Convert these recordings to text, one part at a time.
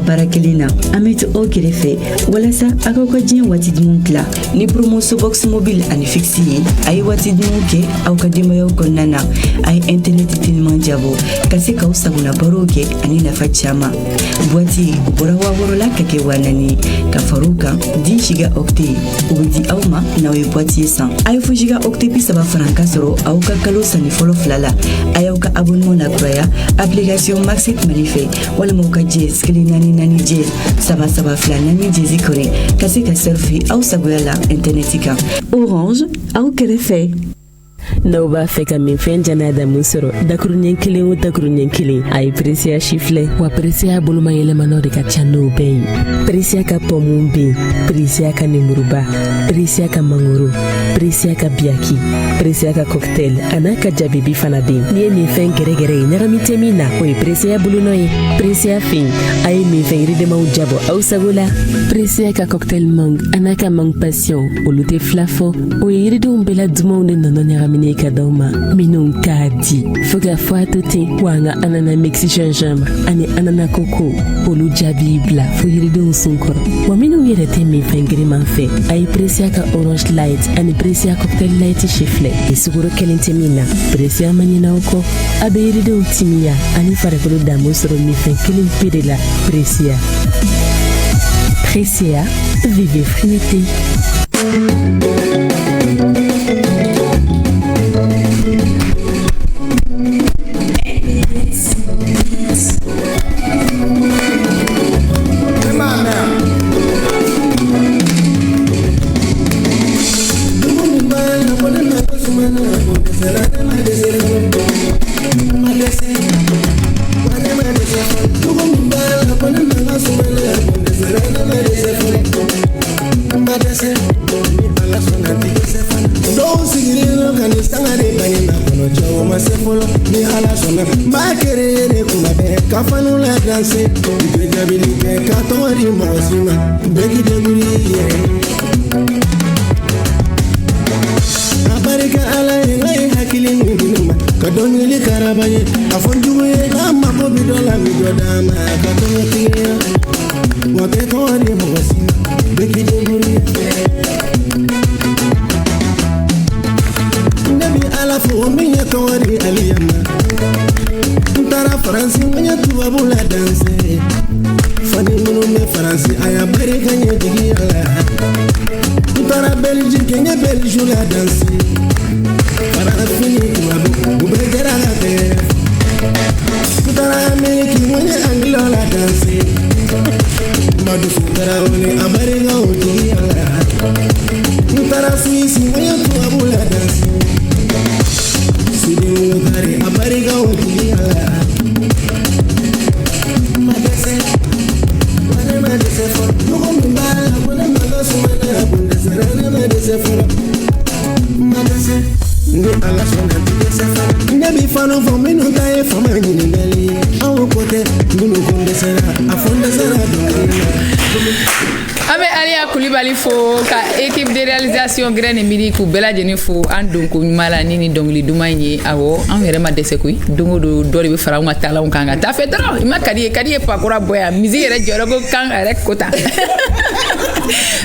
Barakelina Amet Okerefe Walasa Akoko Dien Watid Monkla Ni promotion box mobile ani fixi ay watid monke au kadima yo konana ay internet tellement diabo kasi ka usaguna baroke ani na fachama boati bora wa borola kake wanani ka faruka 10 giga octet ubidi awma na we boati 100 ay fu giga octet pi saba franka soro au ka kalo sani folo flala ay au ka abonnement na croya application Maxit Manife wala mo ka jez nani jez saba fla nani jezi kore kasi ka selfie au sagoyala internetika Orange au kerefe n'aw b'a fɛ ka min fɛn jana da mun sɔrɔ dakuruɲɛ kelen o dakuruɲɛ kelen a ye Precia chiflɛ wa Precia boloma yɛlɛmanaw de ka ca n'o bɛɛ ye Precia ka pɔmu bin Precia ka nemuruba Precia ka mangoro Precia ka biyaki Precia ka cocktail a n'a ka jabibi fana bɛ yen n'i ye min fɛn gɛrɛgɛrɛ ye ɲagami tɛ min na o ye Precia bolonɔ ye Precia fin a ye min fɛn yiridemaw jabɔ aw sago la Precia ka cocktail mang a n'a ka mang passion olu tɛ fila fɔ o ye yiridenw bɛɛ la dumanw de nɔnɔ ɲagamine ka d'aw ma minnu k'a di fo ka fɔ a to ten wa an ka anana mixi gingembre ani anana koko olu jaabi bila fo yiridenw sun kɔrɔ wa minnu yɛrɛ tɛ min fɛn giriman fɛ a ye Precia ka orange light ani Precia cocktail light chiflɛ ni sukaro kelen tɛ min na Precia ma ɲinɛ aw kɔ a bɛ yiridenw timiya ani farikolo damu sɔrɔ min fɛn kelen pe de la Precia Precia vivez fruité. Graine midi ku bela jeni fo an don ko mala ni dongli duman ye awo an yɛrɛ ma dɛsɛ koyi dongo do dɔ de bɛ fara an ka talanw kan ka taa fɛ dɔrɔn i ma kadi ye pakura boya musique yɛrɛ jɔyɔrɔ ko kan yɛrɛ kota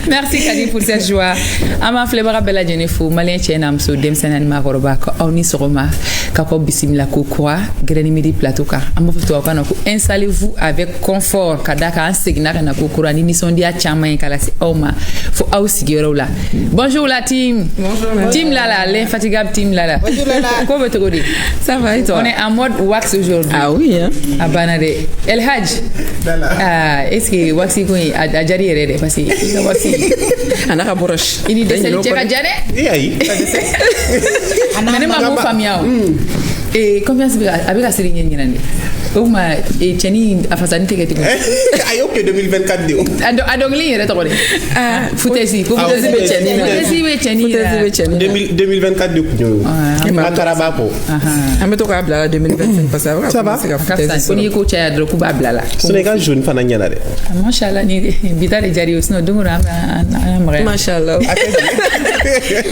merci Kadi pour cette joie an b'an filɛbaga bɛɛ lajɛlen fo malien cɛ n'a muso denmisɛnnin ani maakɔrɔba ko aw ni sɔgɔma ka kɔ bisimila ko kura Graine midi plateau kan an b'a fɔ tubabukan na ko installez-vous avec confort ka da kan an seginna ka na ko kura ni nisɔndiya caman ye ka lase aw ma fo aw sigiyɔrɔw la bonjour la team. Bonjour. Team Lala, l'infatigable Team Lala. Bonjour Lala. Comment vas-tu? Ça va et toi? On est en mode wax aujourd'hui. Ah oui hein. À Banade. El Hadj. Lala. Ah, est-ce que waxi ko a jari yere parce que il waxi. Anaka broche. Il dit c'est le tcheka jane? Oui. Ana ma mo famia. Et combien c'est avec la série nyinande? Uma e chani afasani teke Ayo que 2024 dio. Adongli yere tokole. Futesi be chani. Futesi be chani. 2024 dio. Mataraba ko. Ame to ka bla 2025 parce que ça va. Ko ni ko chaya dro ku ba blala. Sénégal jeune fana nyana de. Mashallah ni bitale jari usno dungu na amre. Mashallah.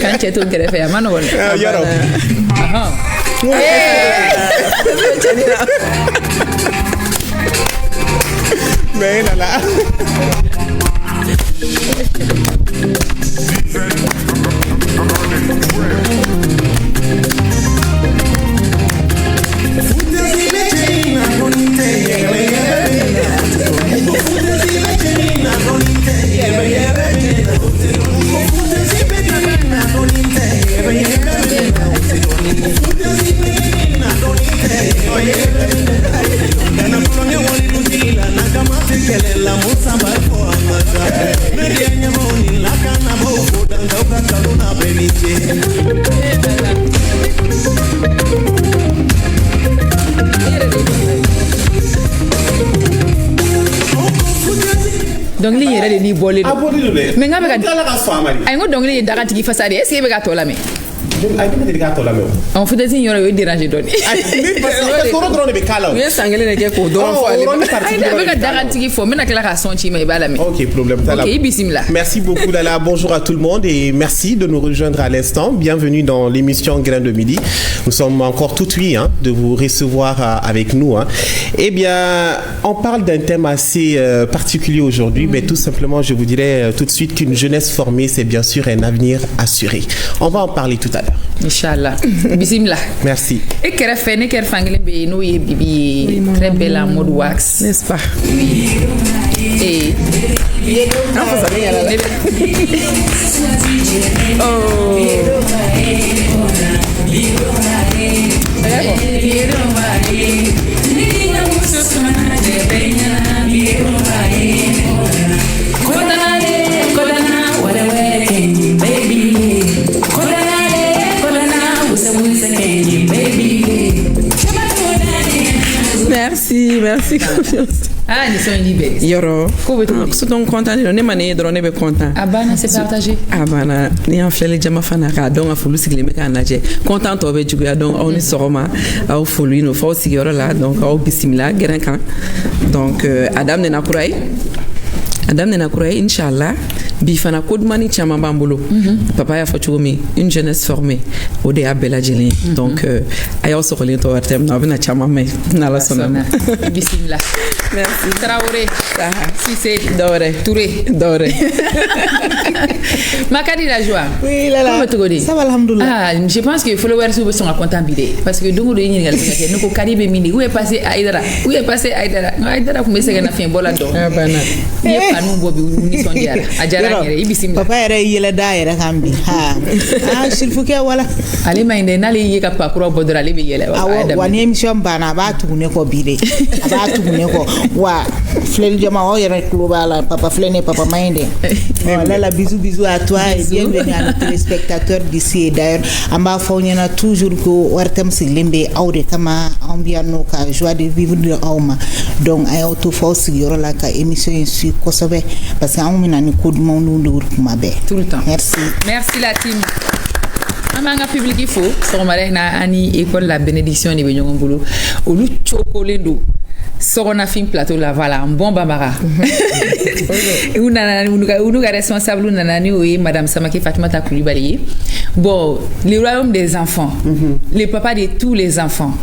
Kan cheto gere fe amano won. Yaro. Mais là là. Dongli yere de ni bolé. Mais nga be ka la ka famari. Ay ngo dongli ye daga tigi fasade est-ce que be ka tola me? Ay be de ka tola me. On fait des ignorants yo déranger doni. Ay parce que ko drone be kala. Oui sangele ne ke ko do fo ale. Ay da be ka daga tigi fo mena kala ka sonchi me bala me. OK, problème ça là. OK, bismillah. Merci beaucoup Lala. Bonjour à tout le monde et merci de nous rejoindre à l'instant. Bienvenue dans l'émission Grain de Midi. Nous sommes encore tout ouïs de vous recevoir avec nous. Eh bien, on parle d'un thème assez particulier aujourd'hui, mais tout simplement, je vous dirais tout de suite qu'une jeunesse formée, c'est bien sûr un avenir assuré. On va en parler tout à l'heure. Inch'Allah. Bismillah. Merci. Et qu'elle fait, ne qu'elle fangele be no ye bibi très belle en mode wax. N'est-ce pas? Et Merci confiance. Ah, ni sont libérés. Yoro. So donc content ne mané drone be content. Abana c'est partagé. Abana ni en flele jama fana ka donc afulu sigile me ka naje. Content to be jugu donc on ni soroma au fulu no fo sigoro la donc au bismillah geren kan. Donc Adam ne na kurai. Adam ne na kurai inshallah. Bi fana kodmani chama bambulo. Papa ya fachoumi une jeunesse formée au de abela jeli. Donc ayo sokolin to wartem na bina chama me na la sona. Bismillah. Merci. Traoré. Cissé. Doré. Touré. Doré. Makadi la joie. Oui, là. Ça va, alhamdoulilah. Ah, je pense que les followers sont contents bidé. Parce que donc, nous avons Caribe Mini. Où est passé Aïdara? Où est passé Aïdara? Aïdara, vous me savez, on a fait un bol à dos. Ah, ben, il n'y a pas nous, Bobby, nous sommes là. Adjara, papa, il y a la Rambi. Ah, s'il faut que voilà. Allez, mais il y a pas pour Bodra, les billets. Ah, one émission, Banaba, tout ne ko bidé. Aba tout ne ko. Wa, Flel Jama, oh, il y a global, papa Flene, papa Minde. Voilà, bisous à toi et bienvenue à nos téléspectateurs d'ici et d'ailleurs. Amba Fauniana toujours que Wartem Silimbe, Aure Kama, Ambiano, joie de vivre de Auma. Donc, à auto force, il y aura la émission sur Kosovo parce qu'on a un coup de monde tout le temps. Merci. Merci la team. Amanga public il faut. Soromare na ani école la bénédiction ni benyongolo. Olu chokolendo. Sorona film plateau la voilà un bon bambara. Unuga responsable nanani oui madame Samaki Fatimata Koulibaly. Bon, le royaume des enfants. Les papas de tous les enfants.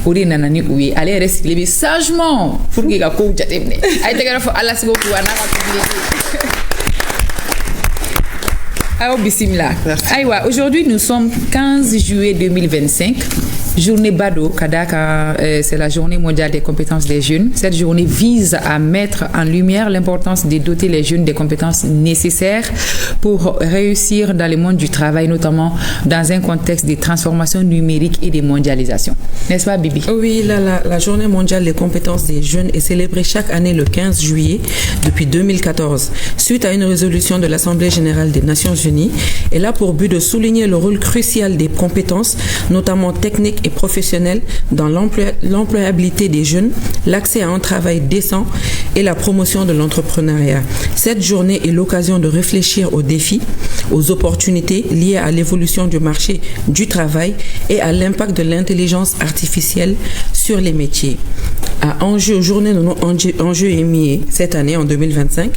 Odi nanani oui, allez recycler sagement pour que ga ko jatemne. Ay tegara fo Allah sibo ko na public. Aujourd'hui, nous sommes 15 juillet 2025. Journée Bado, Kadaka, c'est la journée mondiale des compétences des jeunes. Cette journée vise à mettre en lumière l'importance de doter les jeunes des compétences nécessaires pour réussir dans le monde du travail, notamment dans un contexte de transformation numérique et de mondialisation. N'est-ce pas, Bibi? Oui, la journée mondiale des compétences des jeunes est célébrée chaque année le 15 juillet depuis 2014. Suite à une résolution de l'Assemblée générale des Nations Unies, elle a pour but de souligner le rôle crucial des compétences, notamment techniques et professionnelle dans l'employabilité des jeunes, l'accès à un travail décent et la promotion de l'entrepreneuriat. Cette journée est l'occasion de réfléchir aux défis, aux opportunités liées à l'évolution du marché du travail et à l'impact de l'intelligence artificielle sur les métiers. À journée de nos enjeux émis cette année en 2025,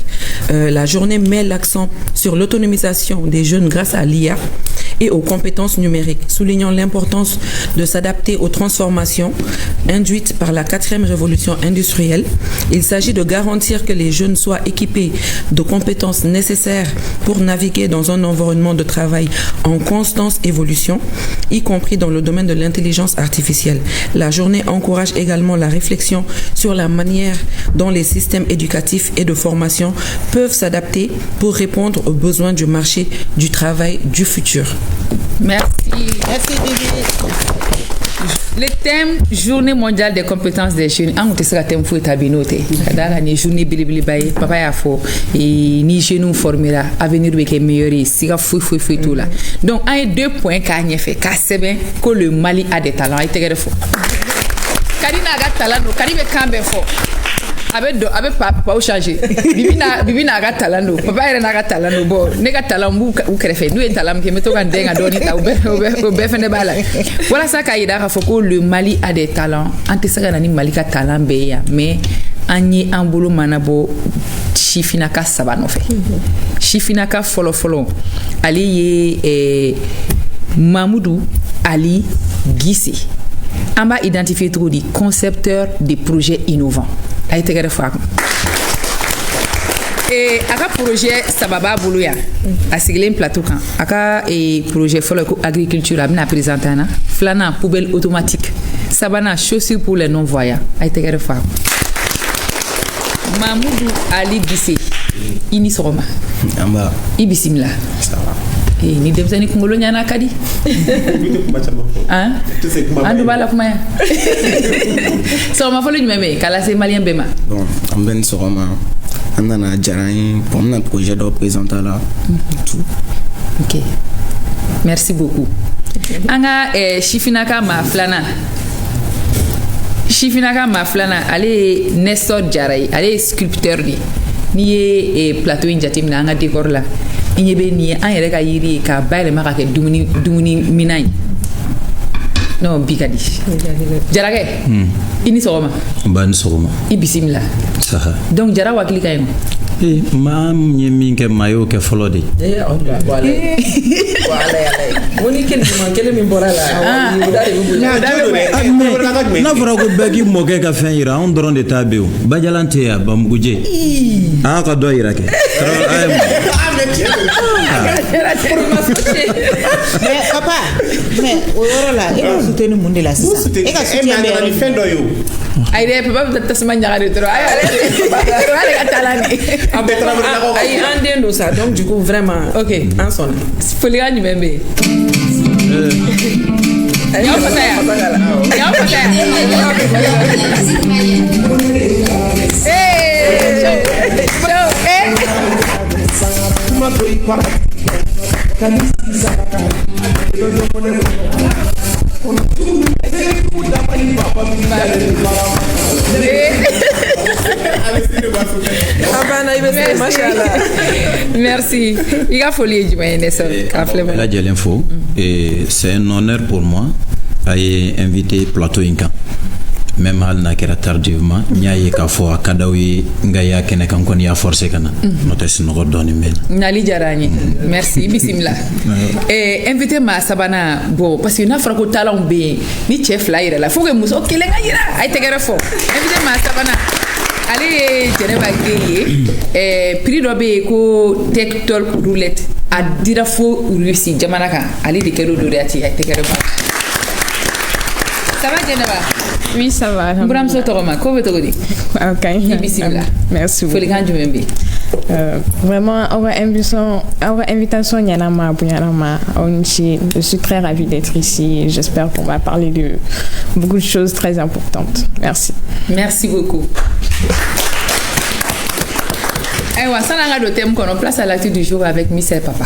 la journée met l'accent sur l'autonomisation des jeunes grâce à l'IA et aux compétences numériques, soulignant l'importance de s'adapter aux transformations induites par la 4e révolution industrielle. Il s'agit de garantir que les jeunes soient équipés de compétences nécessaires pour naviguer dans un environnement de travail en constante évolution, y compris dans le domaine de l'intelligence artificielle. La journée encourage également la réflexion sur la manière dont les systèmes éducatifs et de formation peuvent s'adapter pour répondre aux besoins du marché du travail du futur. Merci. Merci, Bibi. Le thème Journée mondiale des compétences des jeunes, on te sera thème fouet tabinoté. Dans la journée bilibili baye, papa ya fo et ni jeunes formera avenir be ke meilleur siga fouet tout là. Donc un 2 points qu'a fait qu'a c'est bien que le Mali a des talents. Ite gere fo. Karina a talent, Karibe kambe fo. Avec papa au changer. Bibi na ga talent, papa era na ga talent bo. Ne ga talent bu ou krefe. Nous en talent que me to ga denga doni ta ou be fene bala. Voilà ça kaida ka foko le Mali a des talents. Ante saga nani Mali ka talent be ya, mais anyi ambulu manabo Shifinaka sabano fe. Shifinaka follow. Ali ye Mamoudou Ali Gissé. On va identifier trop des concepteurs de projets innovants. A été géré fois. Et aka projet sababa buluya. A sigler un plateau quand. Aka projet follow agriculture a présenté na. Flana poubelle automatique. Sabana chaussures pour les non voyants. A été géré fois. Mamoudou Ali Gissé. Ini soroma. Amba. Ibisimla. Ça va. Ni demsani kungolo nyana kadi. Hein? Andu bala kuma ya. So ma folo nyumeme kala se malien bema. Bon, on ben soroma. On a jarani pour un projet de présenter là. Tout. OK. Merci beaucoup. Anga Shifinaka Maflana, allez Nestor Jaray, allez sculpteur ni plateau injatim na anga décor là. Inyebe ni an yɛrɛ ka yiri ka bayɛlɛma ka kɛ dumuni minan ye non bikadi jarakɛ i ni sɔgɔma ba ni sɔgɔma i bisimila saha donc jara wakili ka ɲi maa ye min kɛ maa y'o kɛ fɔlɔ de kelen min bɔra la n'a fɔra ko bɛɛ k'i mɔkɛ ka fɛn yira anw dɔrɔn de t'a be o bajalan tɛ yan bamuguje an ka dɔ yira kɛ mais papa mais o yɔrɔ la e b'a soutenir mun de la sisan e ka soutien bɛ ni fɛn dɔ ye o ayi dɛ papa bɛ tasuma ɲaga de dɔrɔn ale ka taa la ni ayi an den don sa donc du coup vraiment ok an sɔnna folikan jumɛn bɛ yen y'aw fata yan Merci. Il a fallu et c'est un honneur pour moi d'inviter Plateau Inca. Même al na kera tardivement ñayi ka fo kadawi nga ya kene kan kon ya forcé kana notes no doni mel nali jarani merci bismillah invité ma sabana bon parce que na fra ko talon be ni chef la ira la faut que muso kele nga ira ay tegere fo invité ma sabana allez Geneva geye prix do be ko tech talk roulette a dira fo Russie jamana kan ali de kero do reati ay tegere ba ça va Geneva? Oui, ça va. Merci beaucoup. Vraiment, invitation, je suis très ravie d'être ici. J'espère qu'on va parler de beaucoup de choses très importantes. Merci. Merci beaucoup. Ça n'a pas de thème qu'on place à l'actu du jour avec Miss et Papa.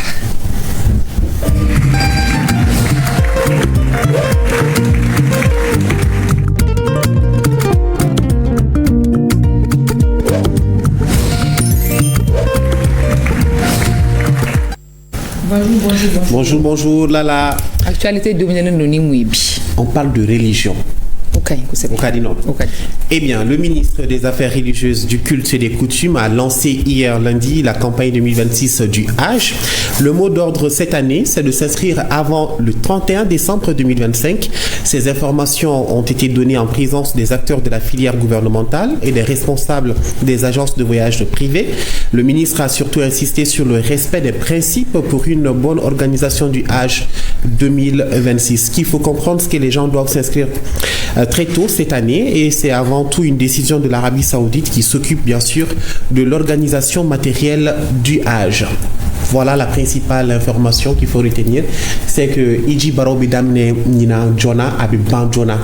Bonjour, Lala. Actualité dominante de Nimouibi. On parle de religion. Eh bien, le ministre des Affaires religieuses, du culte et des coutumes a lancé hier lundi la campagne 2026 du Hajj. Le mot d'ordre cette année, c'est de s'inscrire avant le 31 décembre 2025. Ces informations ont été données en présence des acteurs de la filière gouvernementale et des responsables des agences de voyage privées. Le ministre a surtout insisté sur le respect des principes pour une bonne organisation du Hajj 2026. Ce qu'il faut comprendre, c'est que les gens doivent s'inscrire très tôt cette année et c'est avant tout une décision de l'Arabie Saoudite qui s'occupe bien sûr de l'organisation matérielle du Hajj. Voilà la principale information qu'il faut retenir, c'est que Iji Barobi Damne Nina Jona Abiban Jona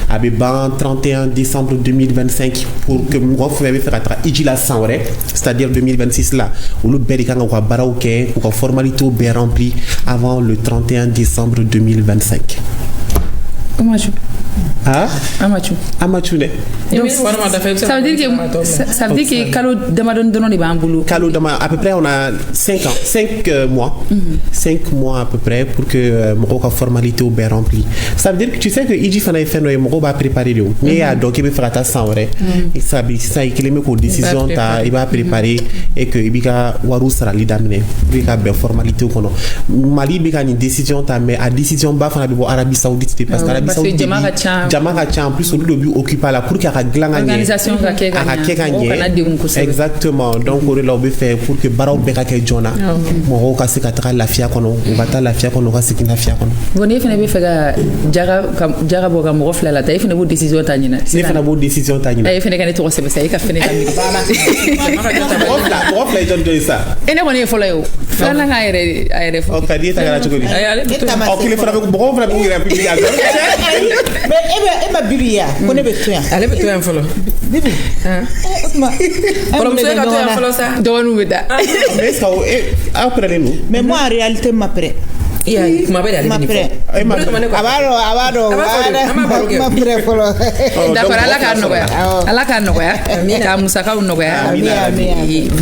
Abiban 31 décembre 2025 pour que moi faire Iji la Sanre, c'est-à-dire 2026 là où le Berika ngwa Barawke ou formalité bien remplie avant le 31 décembre 2025. Ah, Amachou. Ça veut dire que Kalo Damadon de Bamboulou. Kalo Dama, à peu près, on a 5 ans, 5 mois. 5 mois à peu près pour que mon formalité au bien rempli. Ça veut dire que tu sais que Iji Fana fait no mon va préparer le. Mais à donc il va faire ta sans vrai. Il s'habille ça il met une décision il va préparer et que il va waru sera lidamné. Il va bien formalité au kono. Mali il va une décision ta mais à décision ba fana bi Arabie Saoudite parce que Arabie Saoudite Jamara en plus au lieu d'occuper la pour qu'il y ait organisation exactement donc on l'a fait pour que Barao Bekake Jona mon cas c'est qu'à la fia kono on va la fia kono c'est qu'il la fia kono bonne fin be faire jaga boga mo refla la taille fin de décision tanina c'est fin de décision tanina ay fin de kan to c'est ça ka fin de refla ils donnent ça ene woni fo la yo fala nga ayre fo ok dit ta la chokoli ok le fera bon fera pour la public mais ma bibiya ko ne be tuya ale be tuya folo bibi folo mo ka tuya folo sa donu weda mais ça après nous mais moi en réalité ma prêt ma prêt abaro ma prêt folo d'accord ala ka no ya ka musaka no ya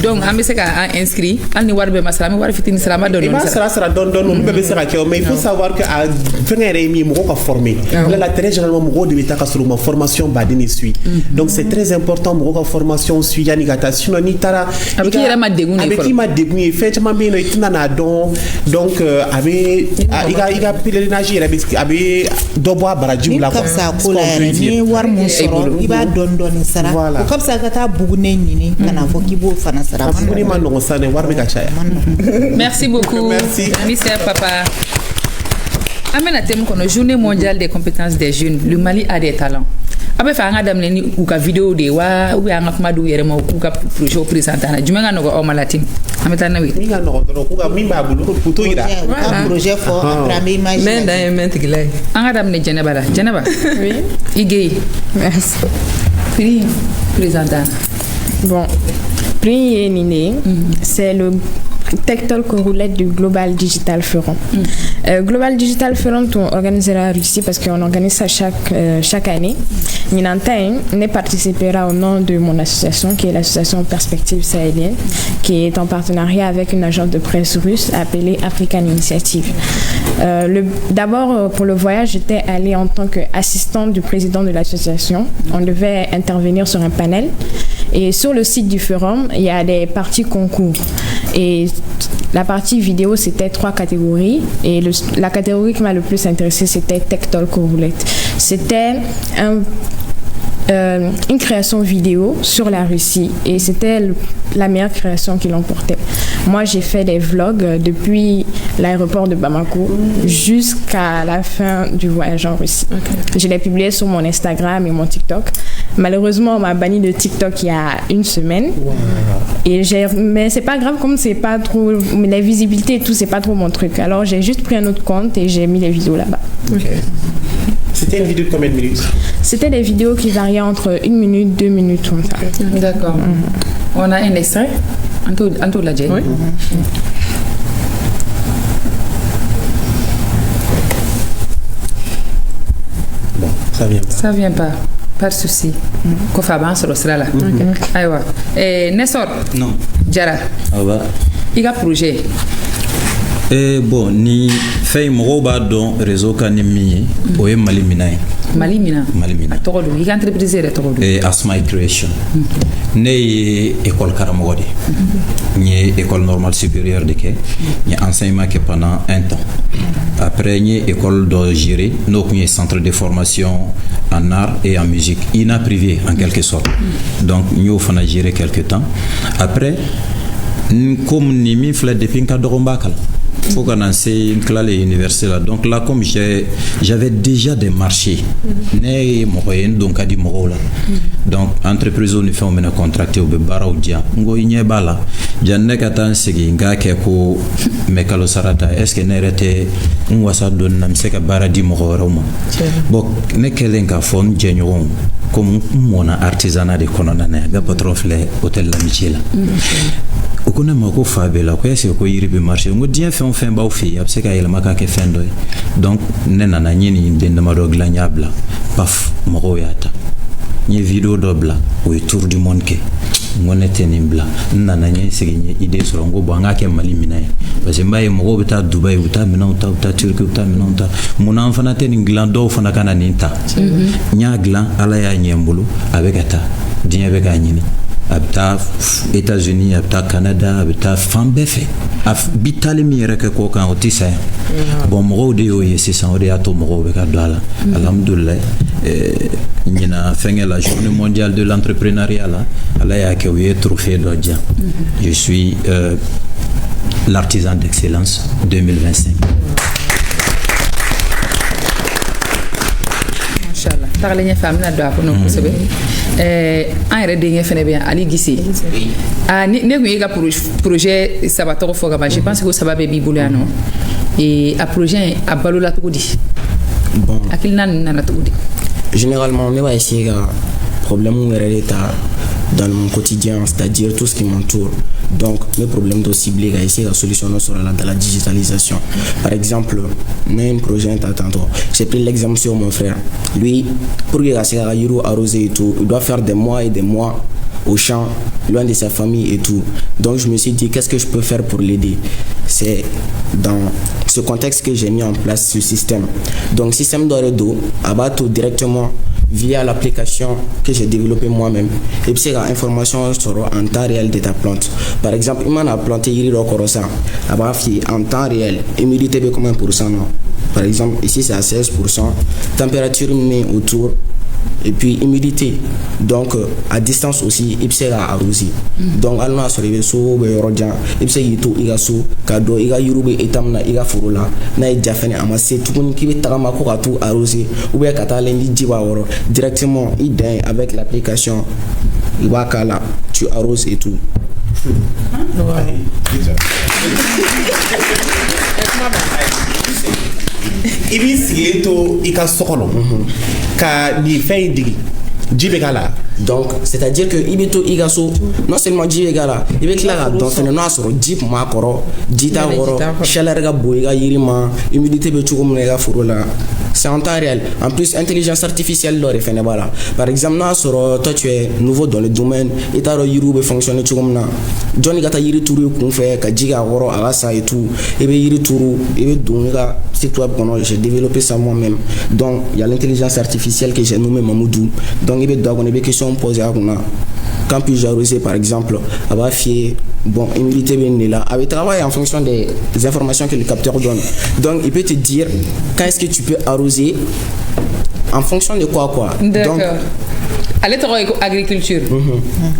donc ambe se ka inscrit al ni warbe masala mi war fitini salama don sera don nous bébé sera que mais il faut savoir que à fengere mi mo ko former la très généralement mo de beta ka sur ma formation badini suit donc c'est très important mo ko formation suit yani gata sinon ni tara avec qui ma dégouné fait ma bien itina na donc avec il a pèlerinage avec doboa barajim la comme ça ko la ni war mo soro iba don sara ko comme ça gata bugune ni kana fo kibo fana sara bugune man no sane war be gachaya merci beaucoup merci Mr Papa. Amena thème kono journée mondiale des compétences des jeunes. Le Mali a des talents. Abe fa nga damne ni ku ka vidéo de wa u anga kuma du yere mo ku ka projet présentant na jumenga no o malatim. Ameta na wi. Mi nga no do ku ga mi ba bulu ko puto ira. Projet fort après image. Men da ment gilay. Anga damne Jeneba la. Jeneba. Oui. Igey. Merci. Prix présentant. Bon. Prix Nine, c'est le Tech-Talk roulette du Global Digital Forum. Global Digital Forum, on organisera la Russie parce qu'on organise ça chaque année. Ninantain ne participera au nom de mon association, qui est l'association Perspective Sahélienne, qui est en partenariat avec une agence de presse russe appelée African Initiative. D'abord, pour le voyage, j'étais allée en tant qu'assistante du président de l'association. On devait intervenir sur un panel. Et sur le site du forum, il y a des parties concours. Et la partie vidéo, c'était 3 catégories. Et la catégorie qui m'a le plus intéressée, c'était Tech Talk Roulette. C'était une création vidéo sur la Russie. Et c'était la meilleure création qui l'emportait. Moi, j'ai fait des vlogs depuis l'aéroport de Bamako jusqu'à la fin du voyage en Russie. Okay. Je l'ai publié sur mon Instagram et mon TikTok. Malheureusement, on m'a banni de TikTok il y a une semaine. Wow. Et mais c'est pas grave, comme c'est pas trop... La visibilité et tout, c'est pas trop mon truc. Alors, j'ai juste pris un autre compte et j'ai mis les vidéos là-bas. Okay. C'était une vidéo de combien de minutes? C'était des vidéos qui variaient entre 1 minute, 2 minutes, comme ça. Okay. D'accord. On a un extrait. Anto l'a dit. Oui. Bon, ça vient pas. Ça vient pas. Pas de souci. Kofa ban solo sera là. Aywa. Nessor. Non. Jara. Ah bah. Il y a projet. Bon, ni fay mɔgɔw b'a dɔn réseau ka ni min ye o ye Mali Mina ye. Mali Mina. Mali Mina. A tɔgɔ don i ka entreprise yɛrɛ tɔgɔ don. Asma Creation. Ne ye école karamɔgɔ de. N ye école normale supérieure de kɛ. N ye enseignement kɛ pendant un temps. Après n ye école dɔ gérer n'o kun ye centre de formation en art et en musique. INA privé en quelque sorte. Donc n y'o fana gérer quelque temps. Après comme ni min filɛ depuis n ka dɔgɔ b'a kala. Faut qu'on ait une classe université là. Donc là, comme j'avais déjà des marchés, donc à donc entreprise on fait on contracté au bara ou dia. Ngo igne bala. Janne katan segi nga ke ko mekalo sarata. Est-ce que n'erete on wasa don nam se ka bara di mo roma. Bon ne kelen ka fon jenyon comme mon artisanat de konona ne ga patron fle hôtel l'amitié là. O kona mako fabela ko ese ko yiri be marché ngo dien fait baw fi abse ka yelma ka ke fendo donc ne nana nyini de ndama do glanyabla paf mako yata ni vidéo dobla o tour du monde ke ngone tenimbla nana nyi sigi idée sur ngo banga ke Mali Mina parce que mbaye mako beta Dubai uta Mina uta Turquie uta Mina uta muna fana teni glando fana kana ninta nya glan ala ya nyembulu avec ata dien avec anyini abta États-Unis abta Canada abta fambefe bitali mi yɛrɛ kɛ ko kan o tɛ sa yan bon mɔgɔw de y'o ye sisan o de y'a to mɔgɔw bɛ ka don a la alhamdulillah ɲina fɛnkɛ la journée mondiale de l'entrepreneuriat la ala y'a kɛ o ye trophée dɔ diyan je suis l'artisan d'excellence 2025. Machallah tagale ɲɛfɛ an bɛna don a kɔnɔ kosɛbɛ an yɛrɛ denkɛ fɛnɛ bɛ yan Ali Gise ne kun ye ka projet saba tɔgɔ fɔ ka ban je pense que o saba bɛɛ b'i bolo yan nɔ a projet a balola cogo di hakilina ninnu nana cogo di généralement ne b'a essayer ka problème yɛrɛ de ta dans mon quotidien, c'est-à-dire tout ce qui m'entoure. Donc, mes problèmes doivent cibler et essayer la solution sur la digitalisation. Par exemple, un projet, j'ai pris l'exemple sur mon frère. Lui, pour qu'il ait arrosé et tout, il doit faire des mois et des mois au champ, loin de sa famille et tout. Donc, je me suis dit, qu'est-ce que je peux faire pour l'aider? C'est dans ce contexte que j'ai mis en place ce système. Donc, système d'Oredo, abattu directement via l'application que j'ai développée moi-même. Et puis, c'est l'information sur en temps réel de ta plante. Par exemple, il m'a planté Irido Korosa. En temps réel, humidité de combien pour cent? Par exemple, ici c'est à 16%. Température autour. Et puis humidité. Donc à distance aussi, il peut arroser. Donc on a sur les vaisseaux, il peut y tout igaso, cadeau, iga yurube etamna, iga furula, na ijafene amassé tout le monde qui veut taramako à tout arroser, ou bien katalendi jiwaro directement idem avec l'application Iwakala, tu arroses et tout. Ibi sigilen to i ka so kɔnɔ ka nin fɛn in digi ji bɛ k'a la. Donc c'est-à-dire que i bɛ to i ka so non seulement ji bɛ k'a la i bɛ tila ka dɔn fɛnɛ n'o y'a sɔrɔ ji kun b'a kɔrɔ ji t'a kɔrɔ chaleur ka bon i ka yiri ma humidité bɛ cogo min na i ka foro la. C'est en temps réel. En plus, intelligence artificielle leur est fait. Par exemple, toi tu es nouveau dans le domaine, et tu as le fonctionner comme ça. Johnny gata yiri touru qu'on fait, kajiga woro arasa et tout. Et bien yiri touru, et bien donc site web j'ai développé ça moi-même. Donc il y a l'intelligence artificielle que j'ai nommé Mamoudou. Donc il y a des questions posées à nous. Quand puis-je arroser par exemple, avoir fier, bon, humidité bien là, avec travail en fonction des informations que le capteur donne. Donc il peut te dire quand est-ce que tu peux arroser en fonction de quoi. D'accord. Allez, tu agriculture.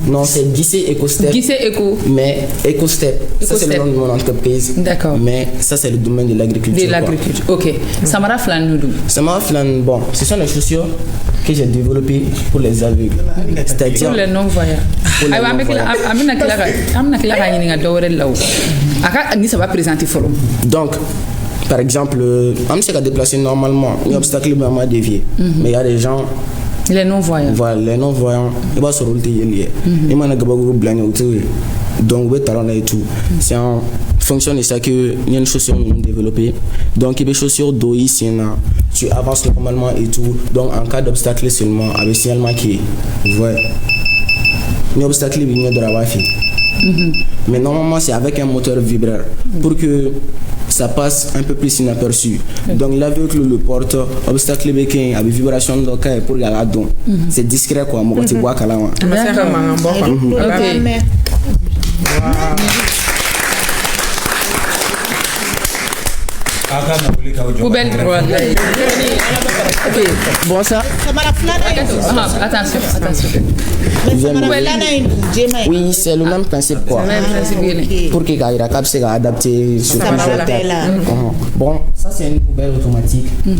Non, c'est Gissé EcoStep. Gissé Eco. Mais EcoStep, ça c'est le nom de mon entreprise. D'accord. Mais ça c'est le domaine de l'agriculture. De l'agriculture, ok. Samara Flan, Samara Flan, bon, ce sont les chaussures que j'ai développées pour les aveugles. C'est-à-dire. Pour les non-voyants. Donc, par exemple, on s'est déplacé normalement, il y a un obstacle à dévier. Mais il y a des gens. Les non-voyants. Voilà, les non-voyants, ils vont se rouler. Ils m'ont dit donc, et tout. C'est en fonction de ça qu'il y a une chaussure développée. Donc, il y a des chaussures d'eau ici. Tu avances normalement et tout. Donc, en cas d'obstacle seulement, avec signalement qui est. Ouais. Un obstacle, il vient de la Wi-Fi. Mais normalement, c'est avec un moteur vibreur. Pour que ça passe un peu plus inaperçu. Donc l'aveugle le porte, obstacle béquin, avec vibration de cas pour la don. C'est discret quoi, mon petit bois calama. Poubelle. Ok, bon ça. Attention. Oui, c'est le même principe quoi. Pour que Gaïra Cap s'est adapté sur Bon, ça c'est une poubelle automatique. Une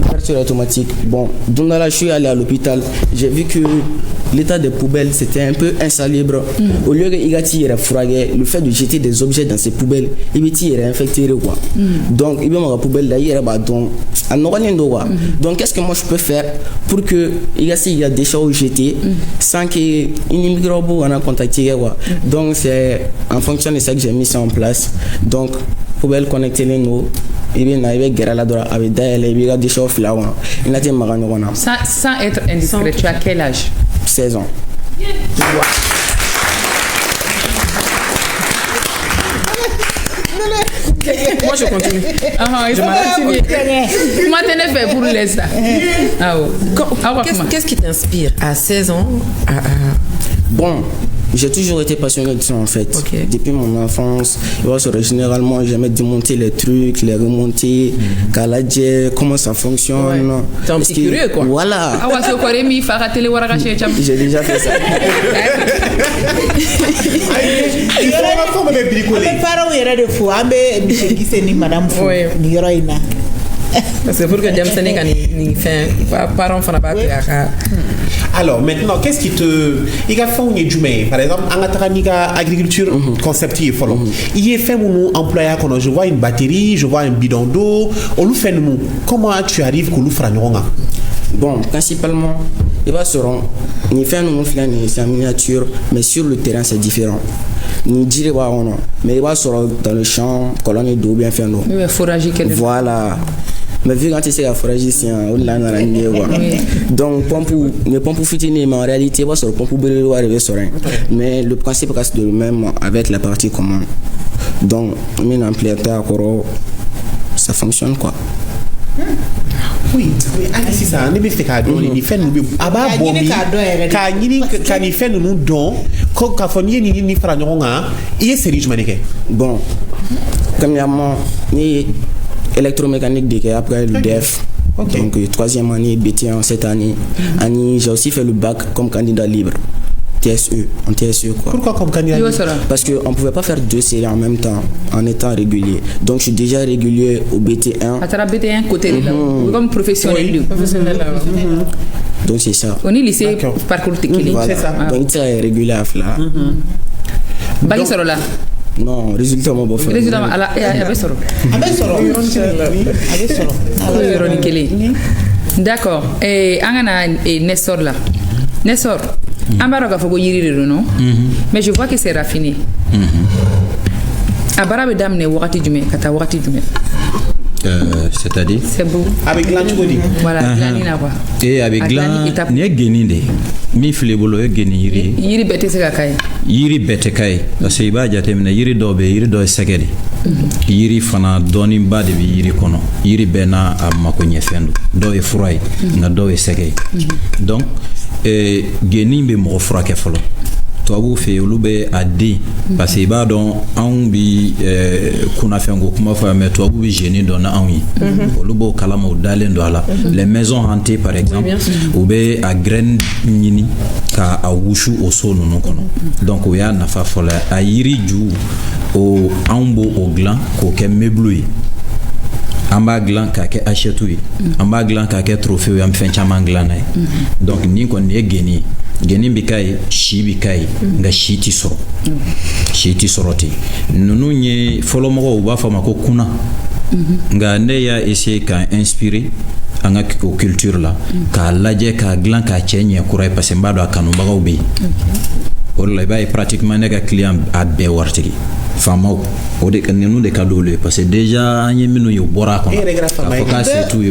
ouverture automatique. Bon, donc là je suis allé à l'hôpital, j'ai vu que l'état des poubelles c'était un peu insalubre. Au lieu que Igati irait fourraguer, le fait de jeter des objets dans ces poubelles, Ibiti irait infecter quoi. Donc il va ma poubelle d'ailleurs donc donc qu'est-ce que moi je peux faire pour que il y a des choses jetées sans qu'il y ait microbe en a contacté quoi. Donc c'est en fonction de ça que j'ai mis ça en place. Donc poubelle connectée les nous et bien avec Gerala Dora avec d'ailleurs des choses là il a été marrant sans être indiscret. Tu as quel âge? 16 ans. Moi je continue. Comment t'en fait pour l'instant? Qu'est-ce qui t'inspire à 16 ans Bon, j'ai toujours été passionné de ça en fait. Depuis mon enfance, généralement j'aimais démonter les trucs, les remonter, comment ça fonctionne. T'es un petit curieux quoi. Voilà. J'ai déjà fait ça. Parce que pour que j'aime Sénégal ni fin parents font pas Alors maintenant qu'est-ce qui te il a fait une par exemple en agriculture conceptive follow il est fait mon employeur quand je vois une batterie je vois un bidon d'eau on le fait nous comment tu arrives que nous ferons bon principalement il va se rendre ni faire nous c'est en miniature mais sur le terrain c'est différent ni dire mais il va se rendre dans le champ colonne d'eau bien faire nous voilà. Mais vu quand tu sais la foragicien, on l'a dans la nuit. Donc, ne pompe fitiner, mais en réalité, on va sur pompe brûler arriver sur rien. Mais le principe reste le même avec la partie commune. Donc, on a un pliateur, ça fonctionne quoi. Oui, c'est ça. Ne fait cadeau, ni fait nous aba bomi. Quand il fait nous don, quand cafonier ni franonga, il est sérieux maneke. Bon, premièrement, ni électromécanique de après le DEF. Donc troisième année BT en cette année. J'ai aussi fait le bac comme candidat libre. TSE, en TSE quoi. Pourquoi comme candidat libre? Parce qu'on ne pouvait pas faire 2 séries en même temps en étant régulier. Donc je suis déjà régulier au BT1. À travers BT1 côté là, comme professionnel. Donc c'est ça. On est lycée parcours technique. C'est ça. Donc il est régulier à là. Bac sur là. Non, résultat mon beau-frère. Résultat ala d'accord. Et angana Nessor là. Nessor. Ambara fogo yiri non. Mais je vois que c'est raffiné. Abara be damne wakati jume kata wakati jume. C'est-à-dire c'est beau avec gland voilà glanina quoi et avec gland ne geninde mi filebolo e geni yiri bete se kay yiri bete kay parce que ba jate mina yiri do segede yiri fana doni bade bi yiri kono yiri bena amako nyefendu do e furay na do e segede donc geni be mo furake folo tubabu fe olu be a den parce que i b'a dɔn anw bi kunnafɛnko kuma fɔ mais tubabu bi génie dɔn na anw ye olu b'o kalama o dalen don a la les maisons hantées par exemple u be a graine ɲini ka a wusu o so ninnu kɔnɔ donc o y'a nafa fɔlɔ a yiri ju o anw b'o o dilan k'o kɛ meuble ye an b'a dilan k'a kɛ assiette ye an b'a dilan k'a kɛ trophée ye an bɛ fɛn caman dilan n'a ye donc nin kɔni ye geni ye geni bi kai shi bi kai nga shi ti sɔrɔ ten nunu ye fɔlɔ mɔgɔw b'a fɔ ma ko kuna nga ne y'a essayer k'a inspirer an ka culture la k'a lajɛ k'a dilan k'a cɛ ɲɛ kura ye parce que n b'a dɔn a kanubagaw bɛ yen o de la i b'a ye pratiquement ne ka client a bɛɛ waritigi faamaw o de ninnu de ka d'olu ye parce que déjà an ye minnu ye u bɔra a kɔnɔ k'a fɔ k'a se t'u ye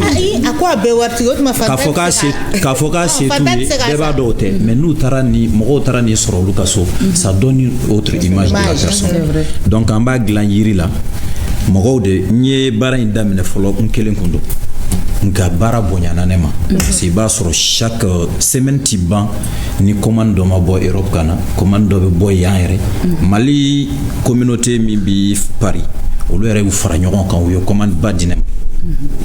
k'a fɔ k'a se t'u ye bɛɛ b'a dɔn o tɛ mais n'u taara ni mɔgɔw taara ni sɔrɔ olu ka so ça donne une autre image de la personne donc an b'a dilan yiri la mɔgɔw de n ye baara in daminɛ fɔlɔ n kelen kun don nka baara bonyana ne ma parce que i b'a sɔrɔ chaque semaine ti ban ni commande dɔ ma bɔ Europe ka na commande dɔ bɛ bɔ yan yɛrɛ Mali communauté min bi Paris olu yɛrɛ y'u fara ɲɔgɔn kan u ye commande ba di ne ma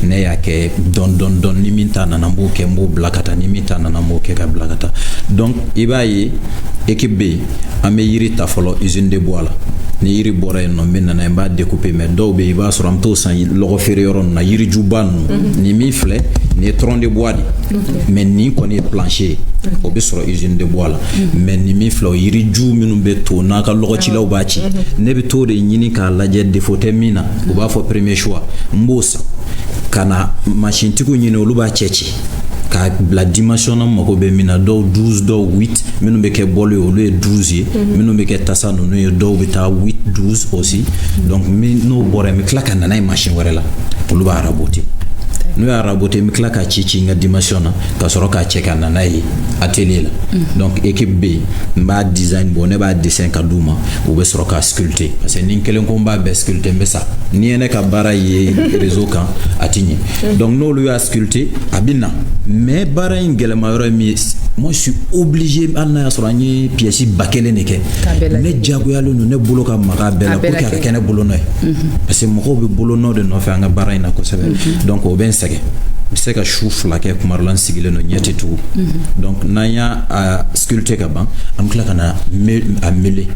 ne y'a kɛ dɔn ni min ta nana n b'o kɛ n b'o bila ka taa ni min ta nana n b'o kɛ ka bila ka taa donc i b'a ye équipe bɛ yen an bɛ yiri ta fɔlɔ usine de bois la ni yiri bɔra yen nɔ n bɛ nana n b'a découper mais dɔw bɛ yen i b'a sɔrɔ an bɛ t'o san lɔgɔ feere yɔrɔ ninnu na yirijuba ninnu ni min filɛ nin ye tronc de bois de mais nin kɔni ye plancher ye o bɛ sɔrɔ usine de bois la mais nin min filɛ o yiriju minnu bɛ to n'a ka lɔgɔcilaw b'a ci ne bɛ t'o de ɲini k'a lajɛ défaut tɛ min na u b'a fɔ premier choix n b'o san ka na masintigiw ɲini olu b'a cɛ ci k'a bila dimension na mago bɛ min na dɔw 12 dɔw 8 minnu bɛ kɛ bɔlɔ ye olu ye 12 ye minnu bɛ kɛ tasa ninnu ye dɔw bɛ taa 8 12 aussi donc n'o bɔra yen n bɛ tila ka nana ye machine wɛrɛ la olu b'a raboter n'u y'a raboter n bɛ tila k'a ci n ka dimension na ka sɔrɔ k'a cɛ ka nana ye atelier la donc équipe bɛ yen n b'a design bɔ ne b'a dessin ka d'u ma u bɛ sɔrɔ k'a sculpter parce que ni n kelen ko n b'a bɛɛ sculpter n bɛ sa ni ye ne ka baara ye réseau kan a ti ɲɛ donc n'olu y'a sculpter a bɛ na mais baara in gɛlɛma yɔrɔ min ye moi je suis obligé hali n'a y'a sɔrɔ an ye pièce ba kelen de kɛ ne diyagoyalen don ne bolo ka maga a bɛɛ la pour que a ka kɛ ne bolonɔ ye parce que mɔgɔw bɛ bolonɔ de nɔfɛ an ka baara in na kosɛbɛ donc o bɛ n sɛgɛn n bɛ se ka su 2 kɛ kuma dɔ la n sigilen don ɲɛ tɛ tugu donc n'an y'a sculpter ka ban an bɛ tila ka na a mêler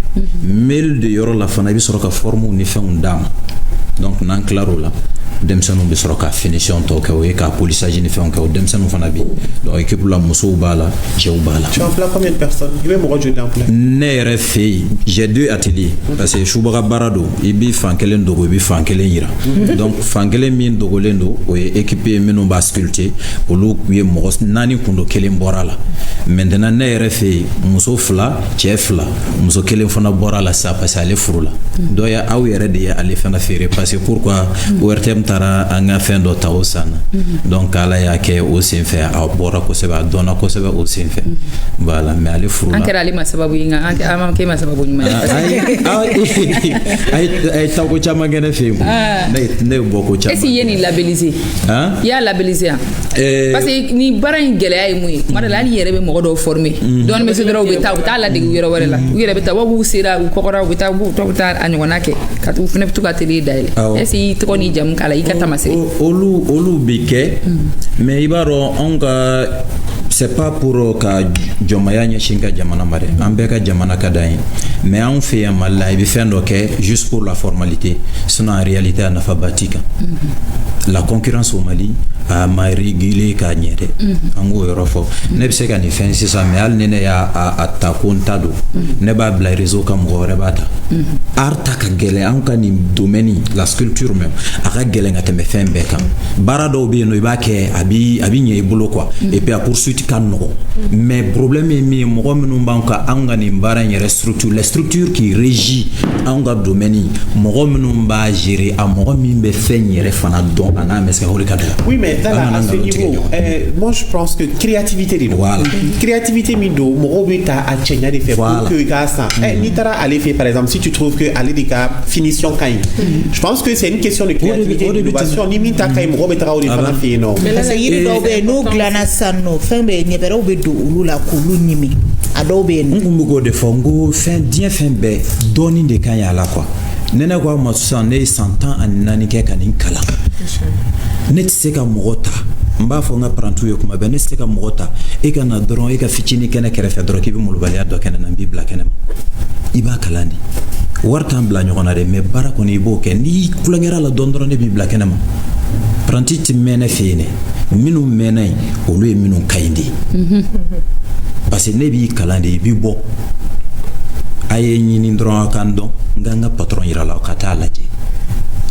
mêle de yɔrɔ la fana i bɛ sɔrɔ ka forme ni fɛnw d'a ma donc n'an tilar'o la denmisɛnninw bɛ sɔrɔ ka finition tɔ kɛ o ye ka polissage ni fɛnw kɛ o denmisɛnninw fana bɛ yen donc équipe la musow b'a la cɛw b'a la. Tu emploies combien de personnes? I bɛ mɔgɔ joli employer? ne yɛrɛ fɛ yen j'ai 2 ateliers parce que subaga baara don i bɛ fan kelen dogo i bɛ fan kelen yira donc fan kelen min dogolen don o ye équipe ye minnu b'a sculpter olu ye mɔgɔ 4 kun don kelen bɔra la maintenant ne yɛrɛ fɛ yen muso 2 cɛ 2 muso kelen fana bɔra la sa parce que ale furu la dɔ ye aw yɛrɛ de ye ale fana feere parce que pourquoi ORTM taara an ka fɛn dɔ ta o san na donc ala y'a kɛ o senfɛ a bɔra kosɛbɛ a dɔnna kosɛbɛ o senfɛ voilà mais ale furu la an kɛra ale ma sababu ye nka an ma kɛ ma sababu ɲuman ye a ye tako caman kɛ ne fɛ yen ne ye bɔ ko caman est-ce que i ye nin labelliser i y'a labelliser yan parce que ni baara in gɛlɛya ye mun ye tuma dɔ la hali i yɛrɛ bɛ mɔgɔ dɔw former dɔɔni bɛ se dɔrɔn u bɛ taa ladege yɔrɔ wɛrɛ la u yɛrɛ bɛ taa wa b'u sera u kɔgɔra u bɛ taa a ɲɔgɔnna kɛ ka u fana bɛ to ka atelier dayɛlɛ est-ce que i tɔgɔ n'i jamu k'a la i ka tamasere olu bɛ kɛ mais i b'a dɔn anw ka c'est pas pour ka jɔnmaya ɲɛsin ka jamana ma dɛ an bɛɛ ka jamana ka d'an ye mais anw fɛ yan Mali la i bɛ fɛn dɔ kɛ juste pour la formalité sinon en réalité a nafaba t'i kan la concurrence au Mali a ma réguler k'a ɲɛ dɛ an k'o yɔrɔ fɔ ne bɛ se ka nin fɛn sisan mais hali ni ne y'a ta ko n ta don ne b'a bila réseau kan mɔgɔ wɛrɛ b'a ta art ta ka gɛlɛn anw ka nin domaine la sculpture même a ka gɛlɛn ka tɛmɛ fɛn bɛɛ kan baara dɔw bɛ yen nɔ i b'a kɛ a bɛ ɲɛ i bolo quoi et puis a poursuite ka nɔgɔn mais problème ye min ye mɔgɔ minnu b'an ka anw ka nin baara in yɛrɛ structure les structures qui régit anw ka domaine mɔgɔ minnu b'a gérer a mɔgɔ min bɛ fɛn yɛrɛ fana dɔn a n'a mɛ se ka o de ka dɔn. Oui mais à ce niveau moi je pense que créativité de voilà. Créativité min do mɔgɔw bɛ ta a cɛɲa de fɛ pour que i ka san n'i taara ale fɛ par exemple si tu trouves que ale de ka finition ka ɲi je pense que c'est une question de créativité d'innovation ni min ta ka ɲi mɔgɔ bɛ taga o de fana fɛ yen nɔ. parce que yiri dɔw bɛ yen n'u dilanna sisan nɔ fɛn bɛ ɲɛbɛrɛw bɛ don olu la k'olu ɲimi a dɔw bɛ yen. n kun bɛ k'o de fɔ n ko diɲɛ fɛn bɛɛ dɔɔnin de ka ɲi a la quoi ne ko a ma sisan ne ye san 14 kɛ ka nin kalan ne tɛ se ka mɔgɔ ta n b'a fɔ n ka parantiw ye kuma bɛɛ ne tɛ se ka mɔgɔ ta e ka na dɔrɔn e ka fitinin kɛnɛ kɛrɛfɛ dɔrɔn k'i bɛ malobaliya dɔ kɛnɛ na n b'i bila kɛnɛ ma i b'a kalan de wari t'an bila ɲɔgɔn na dɛ mais baara kɔni i b'o kɛ n'i kulonkɛra la dɔɔnin dɔrɔn ne b'i bila kɛnɛ ma paranti tɛ mɛn ne fɛ yen dɛ minnu mɛnna yen olu ye minnu ka ɲi de ye parce que ne b'i kalan de i b'i bɔ a ye ɲini dɔrɔn a kan dɔn n ka n ka patron yira la ka taa lajɛ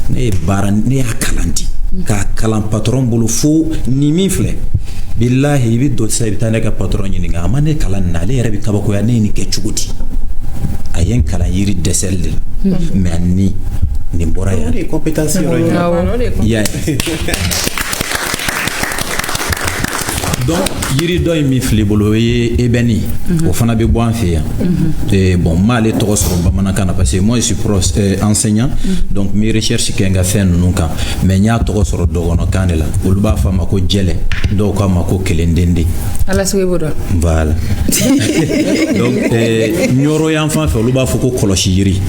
ne y'a kalan di k'a kalan patron bolo fo ni min filɛ billahi i bɛ don sisan i bɛ taa ne ka patron ɲininka a ma ne kalan nin na ale yɛrɛ bɛ kabakoya ne ye nin kɛ cogo di a ye n kalan yiri dɛsɛli de la mais nin bɔra yan de compétence yɔrɔ ye donc yiri dɔ in min filɛ i bolo o ye ébène o fana bɛ bɔ an fɛ yan et bon n m'ale tɔgɔ sɔrɔ bamanankan na parce que moi je suis enseignant donc n bɛ recherche kɛ n ka fɛn ninnu kan mais n y'a tɔgɔ sɔrɔ dɔgɔnɔkan de la olu b'a fɔ a ma ko jɛlɛ dɔw k'a ma ko kelendende ala sugu b'o dɔn voilà donc ɲɔrɔ yan fan fɛ olu b'a fɔ ko kɔlɔsi yiri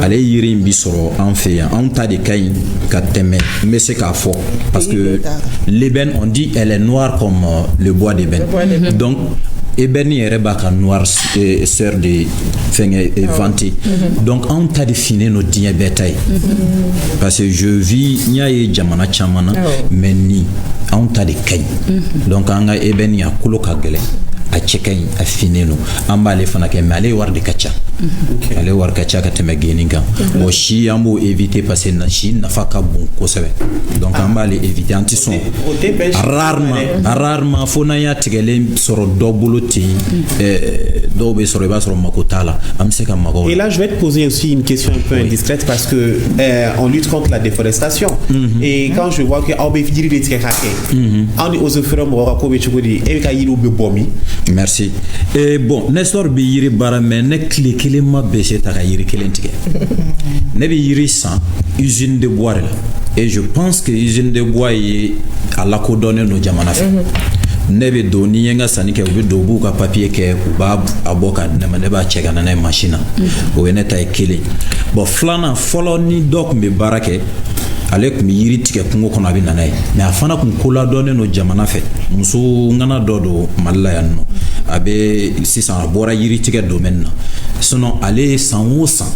ale yiri in bi sɔrɔ an fɛ yan anw ta de ka ɲi ka tɛmɛ n bɛ se k'a fɔ parce que l'ébène on dit elle est noire comme le bois d'ébène donc ébène yɛrɛ b'a ka noirceur de fɛngɛ vanté donc anw ta de finen no diɲɛ bɛɛ ta ye parce que je vis n y'a ye jamana caman na mais ni anw ta de ka ɲi donc an ka ébène a kolo ka gɛlɛn a cɛ ka ɲi a finen no an b'ale fana kɛ mais ale wari de ka ca ale wari ka ca ka tɛmɛ geni kan bon si an b'o éviter parce que si nafa ka bon kosɛbɛ donc an b'ale éviter an tɛ sɔn rarement fo n'an y'a tigɛlen sɔrɔ dɔ bolo ten dɔw bɛ sɔrɔ i b'a sɔrɔ mako t'a la an bɛ se ka magaw. Et là je vais te poser aussi une question un peu indiscrète parce que on lutte contre la déforestation et quand je vois que aw bɛ yiri de tigɛ ka kɛ anw ni osofɛrɛ mɔgɔw ka ko bɛ cogo di e bɛ ka yiriw bɛ bɔ min. Merci. Bon, Nestor bi yiri bara mais ne kile kelen ma bese ta ka yiri kelen tigɛ. Ne bi yiri san usine de bois la. Et je pense que usine de bois ye a lakodɔnnen no jamana fɛ. Ne bɛ don ni ye n ka sanni kɛ u bɛ don u b'u ka papier kɛ u b'a a bɔ ka di ne ma ne b'a cɛ ka na n'a ye machine na. O ye ne ta ye kelen. Bon filanan fɔlɔ ni dɔ tun bɛ baara kɛ ale tun bɛ yiri tigɛ kungo kɔnɔ a bɛ nana ye mais a fana tun koladɔnnen no jamana fɛ muso ŋana dɔ don Mali la yan nɔ a bɛ sisan a bɔra yiri tigɛ domaine na sinon ale san o san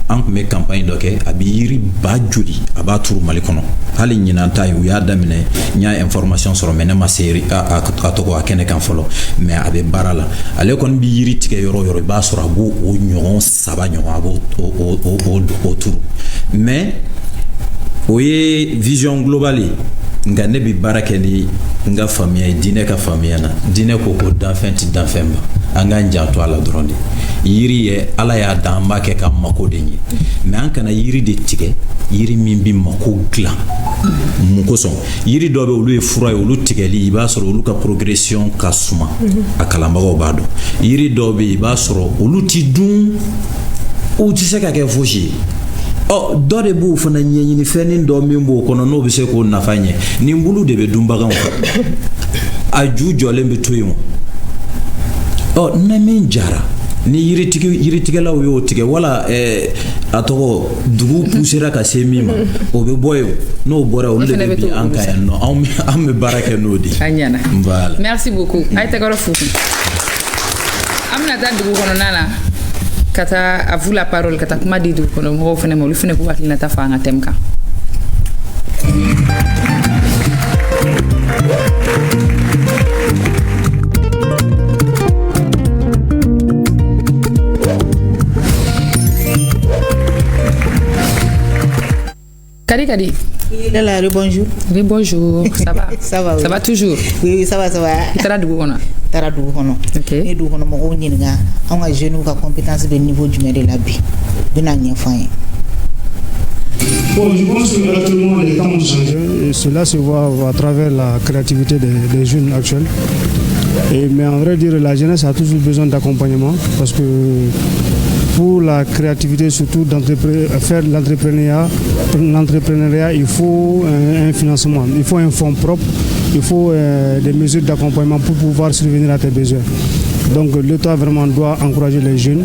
an tun bɛ campagne dɔ kɛ a bɛ yiri ba joli a b'a turu Mali kɔnɔ hali ɲinan ta ye u y'a daminɛ n y'a information sɔrɔ mais ne ma se a tɔgɔ a kɛnɛ kan fɔlɔ mais a bɛ baara la ale kɔni bɛ yiri tigɛ yɔrɔ o yɔrɔ i b'a sɔrɔ a b'o ɲɔgɔn 3 ɲɔgɔn a b'o turu mais o ye vision globale nka ne bi baara kɛ ni n ka faamuya ye diinɛ ka faamuya na diinɛ ko ko danfɛn ti danfɛn ma an k'an janto a la dɔrɔn de yiri ye ala y'a dan an b'a kɛ ka mako de ɲɛ mais an kana yiri de tigɛ yiri min bi mako dilan mun kosɔn yiri dɔ bɛ olu ye fura ye olu tigɛli i b'a sɔrɔ olu ka progression ka suma a kalanbagaw b'a dɔn yiri dɔ bɛ i b'a sɔrɔ olu ti dun u ti se ka kɛ fosi ye dɔ de b'o fana ɲɛɲini fɛnnin dɔ min b'o kɔnɔ n'o bɛ se k'o nafa ɲɛ nin bulu de bɛ dun baganw kan a ju jɔlen bɛ to yen o na min jara ni yiritigɛlaw y'o tigɛ wala a tɔgɔ dugu pusera ka se min ma o bɛ bɔ yen n'o bɔra olu de bɛ bi an kan yan nɔ an bɛ baara kɛ n'o de ye. A ɲɛna. Voilà. Merci beaucoup. A ye tɛgɛrɛ fo. An bɛna taa dugu kɔnɔna na. Kata à vous la parole kata kuma di du kono mo fene mo lu fene ko wakina ta fa nga tem kan Kadi Dala bonjour. Oui bonjour, ça va? Ça va toujours? Oui, ça va. Tara dugu kono. OK. Et du kono mo nyinga on a jeune ka compétence de niveau du de la bi. Bina nyafan. Bon, je pense que actuellement les temps ont changé et cela se voit à travers la créativité des jeunes actuels. Mais en vrai dire, la jeunesse a toujours besoin d'accompagnement parce que pour la créativité, surtout faire l'entrepreneuriat, il faut un financement, il faut un fonds propre, il faut des mesures d'accompagnement pour pouvoir subvenir à tes besoins. Donc l'État vraiment doit encourager les jeunes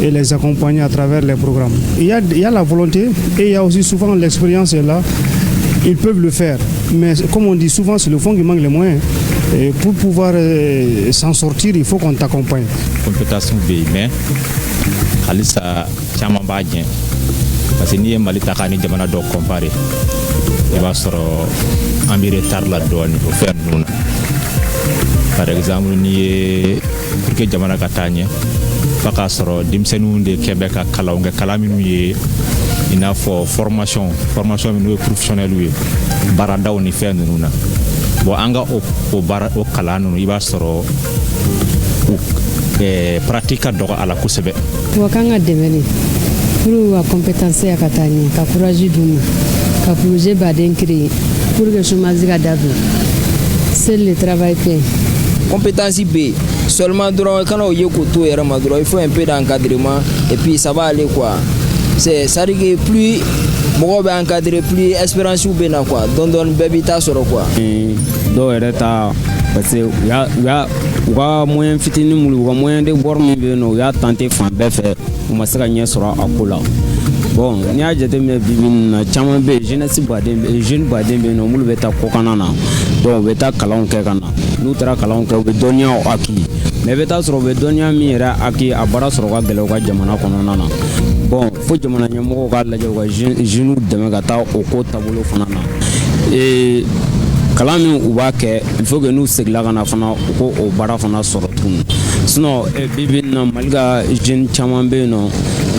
et les accompagner à travers les programmes. Il y a la volonté et il y a aussi souvent l'expérience est là. Ils peuvent le faire, mais comme on dit souvent, c'est le fond qui manque les moyens. Et pour pouvoir s'en sortir, il faut qu'on t'accompagne. Compétition mais halisa chama baje parce que ni mali takani jamana do comparer e va soro ambi retard la donne au faire nous par exemple ni pour que jamana katanye faka soro dimsenu de Québec a kalawnga kalaminu ye ina fo formation mi professionnel wi baranda oni faire nous na bo anga o bara o kalanu i va soro pratique dogo ala kusebe wakanga demeni pour wa compétence ya katani ka courage dum ka projet baden créer pour que chômage ga dabu c'est le travail fait compétence B. Seulement, quand on y il faut un peu d'encadrement et puis ça va aller quoi. Ça dit que plus moi ben encadrer plus espérance ou bien quoi. Donc baby ta sort quoi. Do ereta parce que ya moyen fitini mulu moyen de bor mon beno ya tenter fan bef o ma se ka ɲɛ sɔrɔ a ko la. Bon ni y'a jateminɛ bi na caman bɛ jeunesse baden jeune baden bɛ yen nɔ minnu bɛ taa kɔkan na donc u bɛ taa kalanw kɛ ka na n'u taara kalanw kɛ u bɛ dɔnniyaw acquis mais i bɛ taa sɔrɔ u bɛ dɔnniya min yɛrɛ acquis a baara sɔrɔ ka gɛlɛn u ka jamana kɔnɔna na bon fo jamana ɲɛmɔgɔw k'a lajɛ u ka jeunes dɛmɛ ka taa o ko taabolo fana na kalan min u b'a kɛ il faut que n'u segila ka na fana u ko o baara fana sɔrɔ tuguni sinon bibi na Mali ka jeune caman bɛ yen nɔ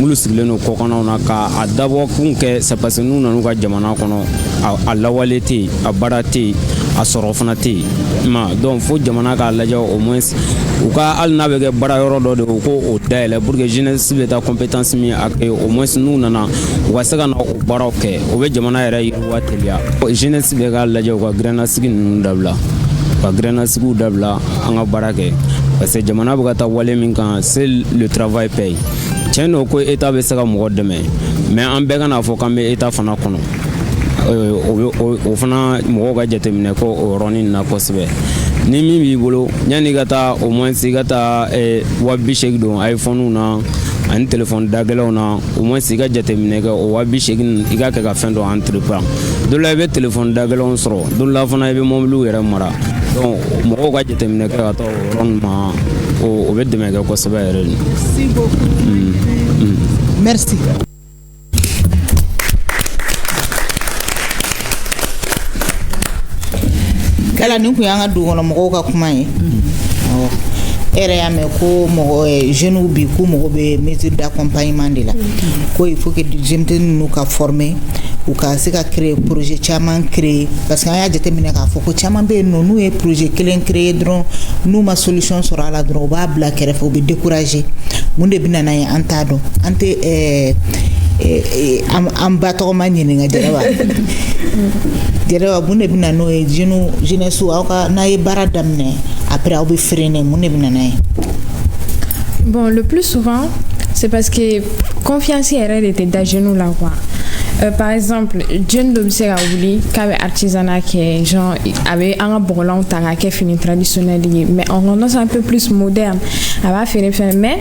minnu sigilen don kɔkannaw na ka a dabɔ kun kɛ c'est parce que n'u nan'u ka jamana kɔnɔ a lawale tɛ yen a baara tɛ yen a sɔrɔ fana tɛ yen ma donc fo jamana k'a lajɛ au moins u ka hali n'a bɛ kɛ baara yɔrɔ dɔ de u ko o dayɛlɛ pour que jeunesse bɛ taa compétence min acquis au moins n'u nana u ka se ka na o baaraw kɛ o bɛ jamana yɛrɛ yiriwa teliya jeunesse bɛ k'a lajɛ u ka grɛnnasigi ninnu dabila ka grɛnnasigiw dabila an ka baara kɛ parce que jamana bɛ ka taa wale min kan c'est le travail paye tiɲɛ don ko état bɛ se ka mɔgɔ dɛmɛ mais an bɛɛ kana fɔ k'an bɛ état fana kɔnɔ o fana mɔgɔw ka jateminɛ ko o yɔrɔnin na kosɛbɛ ni min b'i bolo yanni ka taa au moins i ka taa 80 don iPhone na ani téléphone dagɛlɛnw na au moins i ka jateminɛ kɛ o 80 i ka kɛ ka fɛn dɔ entreprendre dɔ la i bɛ téléphone dagɛlɛnw sɔrɔ dɔ la fana i bɛ mobiliw yɛrɛ mara donc mɔgɔw ka jateminɛ kɛ ka taa o yɔrɔnin ma o bɛ dɛmɛ kɛ kosɛbɛ yɛrɛ de. Merci beaucoup. Merci. Kala ni kun y'an ka du kɔnɔ mɔgɔw ka kuma ye e yɛrɛ y'a mɛn ko mɔgɔ jeunes bi k'u mago bɛ mesure d'accompagnement de la ko il faut que jeunes ninnu ka former u ka se ka créer projet caman créer parce que an y'a jateminɛ k'a fɔ ko caman bɛ yen nɔ n'u ye projet kelen créer dɔrɔn n'u ma solution sɔrɔ a la dɔrɔn u b'a bila kɛrɛfɛ u bɛ décourager mun de bɛ na n'a ye an t'a dɔn an tɛ an ba tɔgɔma ɲininka Jɛrɛba mun de bɛ na n'o ye jeunesse aw ka n'a ye baara daminɛ après aw bɛ freiner mun de bɛ na n'a ye. Bon, le plus souvent, c'est parce que confiance yɛrɛ de tɛ da jeunes la quoi. Par exemple, jeune dɔ bɛ se ka wuli k'a bɛ artisanat kɛ genre a bɛ an ka bɔgɔlanw ta k'a kɛ fini traditionnel ye mais on tendance un peu plus moderne a b'a feere fɛn mais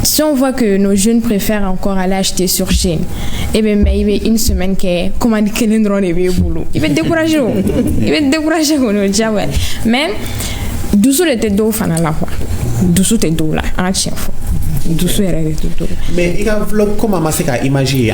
si on voit que nos jeunes préfèrent encore aller acheter sur chaîne, eh bien, mais il y a une semaine qui commande quelqu'un de boulot. Il va décourager. Il va décourager qu'on le dise. Mais doucement était d'eau fan à la fois. Doucement était d'eau là. Un chien fou. Doucement était d'eau. Mais il y a vlog comment ma c'est qu'à imaginer.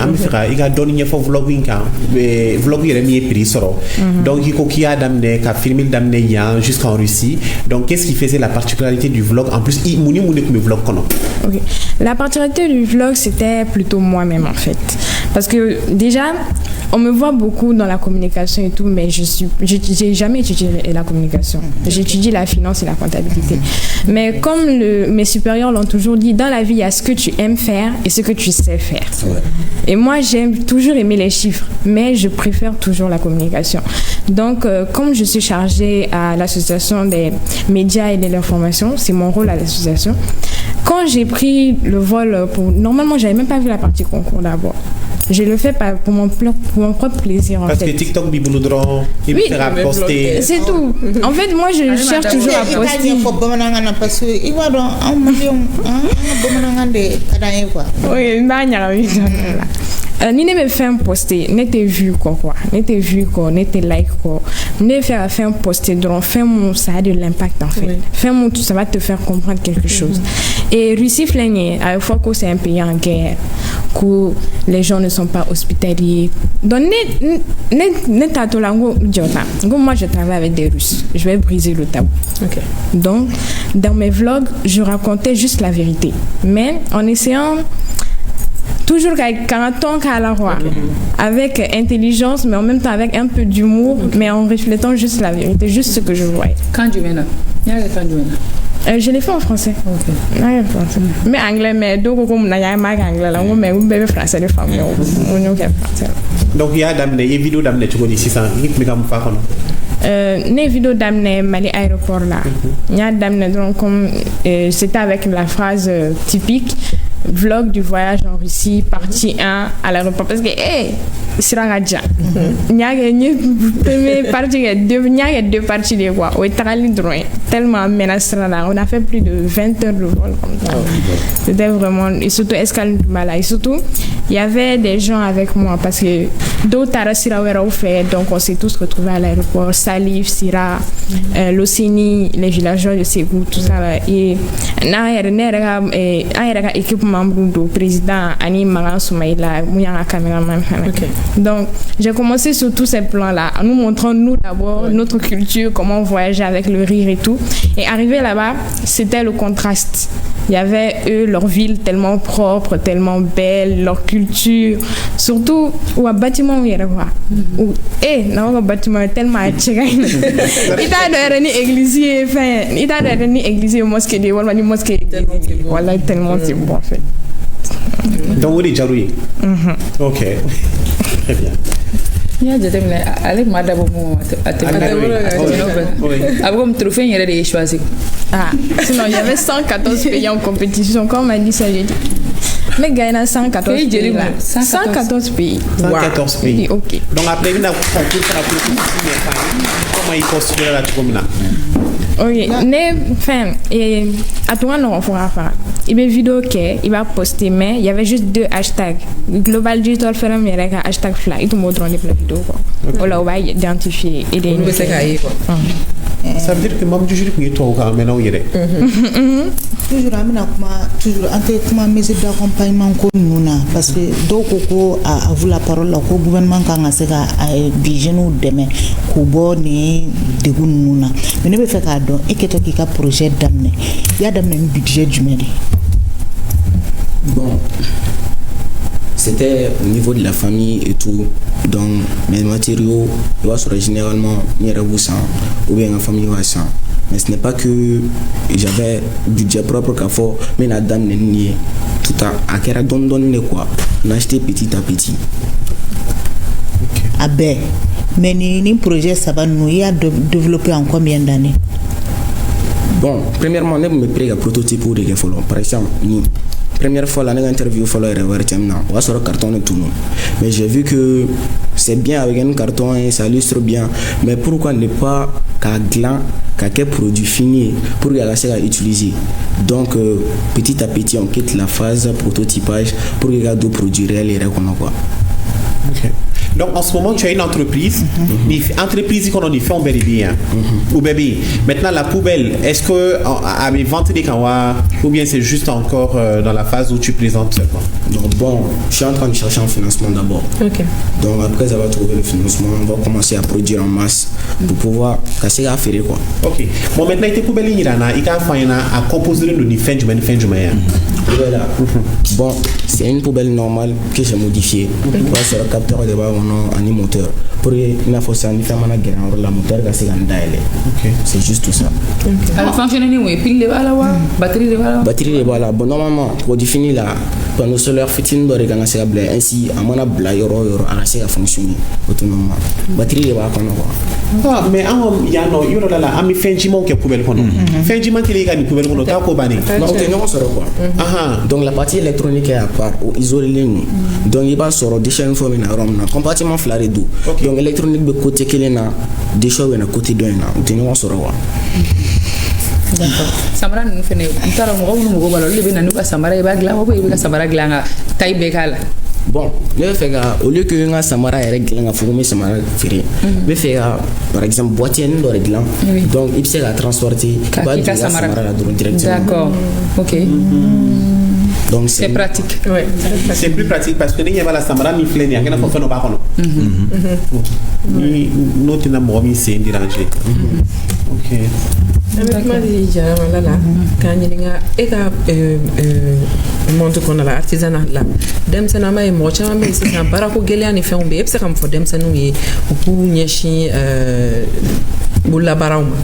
Il y a donné une fois vlogging quand vlog il est mis prix sort. Donc il faut qu'il y a d'amener qu'à filmer d'amener yan jusqu'en Russie. Donc qu'est-ce qui faisait la particularité du vlog en plus il mouni comme vlog qu'on a. Okay. La particularité du vlog, c'était plutôt moi-même en fait. Parce que déjà, on me voit beaucoup dans la communication et tout, mais j'ai jamais étudié la communication. J'étudie la finance et la comptabilité. Mais comme mes supérieurs l'ont toujours dit, dans la vie, il y a ce que tu aimes faire et ce que tu sais faire. Ouais. Et moi, j'aime toujours aimer les chiffres, mais je préfère toujours la communication. Donc, comme je suis chargée à l'association des médias et de l'information, c'est mon rôle à l'association. Quand j'ai pris le vol normalement, j'avais même pas vu la partie concours d'abord. Je le fais pour mon propre plaisir en fait. Parce que TikTok, il sera posté. C'est tout. En fait, moi, je cherche toujours à poster. Oui, ni ne me fait un poster, n'était vu quoi, n'était vu quoi, n'était like quoi, ne faire un poster donc ça a de l'impact en fait. Oui. Ça va te faire comprendre quelque chose. Et Russie flinguée, à la fois que c'est un pays en guerre, que les gens ne sont pas hospitaliers. Donc moi je travaille avec des Russes, je vais briser le tabou. Okay. Donc dans mes vlogs, je racontais juste la vérité, mais en essayant toujours avec un ton à la roi, avec intelligence, mais en même temps avec un peu d'humour, mais en reflétant juste la vérité, juste ce que je voyais. Quand tu viens là, je l'ai fait en français. Okay. Mais anglais, mais donc comme na ya mag anglais là, mais on bébé français les femmes, on y a français. Donc il y a des vidéos d'amener tu connais 600, mais comme pas les vidéos d'amener Mali aéroport là. Il y a d'amener donc comme c'était avec la phrase typique vlog du voyage en Russie partie 1 à l'aéroport parce que Siragadja. Il y a une première partie, il y a deux parties de quoi. On est tellement menaçant là. On a fait plus de 20 heures de vol comme ça. C'était vraiment, et surtout escale et surtout il y avait des gens avec moi parce que d'autres Sira fait, donc on s'est tous retrouvés à l'aéroport. Salif, Sira, Locini, les villageois de Ségou, tout ça là. Et un équipe membre du président Ani Maran Soumaïla, Mouyanga caméraman. Donc, j'ai commencé sur tous ces plans-là, en nous montrant, nous d'abord, notre culture, comment on voyageait avec le rire et tout. Et arrivé là-bas, c'était le contraste. Il y avait eux, leur ville tellement propre, tellement belle, leur culture. Surtout, ou un bâtiment où il y a quoi. Un bâtiment tellement attirant. Il t'a donné église, enfin, il t'a donné église, mosquée, voilà, mosquée. Voilà, tellement c'est bon en fait. Donc, vous êtes jaloué. Ok. Très bien. Il y a des avec madame avec trophée, il y a des choisis. Ah, sinon il y avait 114 pays en compétition, comme m'a dit ça, j'ai dit. Mais Gaïna 114 pays. 114 pays. 114 pays. Ok. Donc après, il y a un concours pour la politique. Comment il postule la commune? Oui, mais enfin, et à toi non, on fera faire. Il y a une vidéo il va poster, mais il y avait juste 2 hashtags. Global Digital Forum, il y a un hashtag flag. Et tout le monde a la vidéo. Voilà, on va identifier. Et des ça veut dire que même du jour que toi, on maintenant il est. Toujours en mesure d'accompagnement comme nous parce que donc a vu la parole le gouvernement quand a se ka bijenu demain ko boni de gununa mais ne be fait ka don et que toi qui ka projet d'amener il y a d'amener un budget du mairie. Bon, c'était au niveau de la famille et tout. Donc, mes matériaux, il va être généralement ou bien en famille. Mais ce n'est pas que j'avais budget propre qu'à faire, mais la dame n'est niée. Tout à quel donne quoi. On a acheté petit à petit. Ah ben, mais ni projet ça va nous y a développé en combien d'années? Bon, premièrement, on me prêt à prototype ou des follow. Par exemple, nous. Première fois, la interview follow on va sur le carton et tout. Mais j'ai vu que c'est bien avec un carton et ça illustre bien. Mais pourquoi ne pas qu'un produit fini pour à utiliser? Donc, petit à petit, on quitte la phase prototypage pour regarder d'autres produits réels et quoi. Okay. Donc en ce moment tu as une entreprise, entreprise qu'on a fait un bébé bien, ou bébé. Maintenant la poubelle, est-ce que à mes ventes des kawa ou bien c'est juste encore dans la phase où tu présentes seulement? Donc bon, je suis en train de chercher un financement d'abord. Ok. Donc après ça va trouver le financement, on va commencer à produire en masse pour pouvoir casser à faire quoi. Ok. Bon maintenant il te poubelle il a fait à composer de fin du mois. Bon, c'est une poubelle normale que j'ai modifiée. C'est le capteur de bas en moteur. Pour une fois, c'est un la moteur c'est juste tout ça. Alors, fonctionner où? Pile de balles, batterie de balles. Batterie de balles. Bon, normalement, pour définir la panneau solaire fitting de regancer la blague ainsi, à mon abla yoro à fonctionner autonome. Batterie de balles. Mais il y a no yoro là, ami fenjiment qui est poubelle qu'on a. Fenjiment qui est gagné poubelle qu'on a. Kako bani. Non, non, ça quoi. Donc la partie électronique est à part, isolée. Donc il va sur des chaînes formées à Rome, compartiment flaré d'eau. Donc l'électronique de côté qui est là, des choses à côté d'un an, on tient sur le roi. Samara nous fait un tarot, nous avons le bénin, nous Samara et Bagla, ou Samara Glanga, taille bécale. Bon, au lieu que un Samara est réglé, on a formé Samara ferré. Mais fait par exemple boîtier de réglant. Donc il s'est transporté. Samara directement. D'accord. Ok. Donc c'est pratique. Oui. C'est plus pratique parce que n'y a pas la Samara mi flène, il y a rien à faire nos parents. Nous tenons mis c'est dérangé. Ok. Avec moi là quand il y a et monte qu'on a l'artisanat là dem sana mai mo chama be c'est un barako gelia ni fait on be c'est comme faut dem sana ou pour nyeshi bulla barauma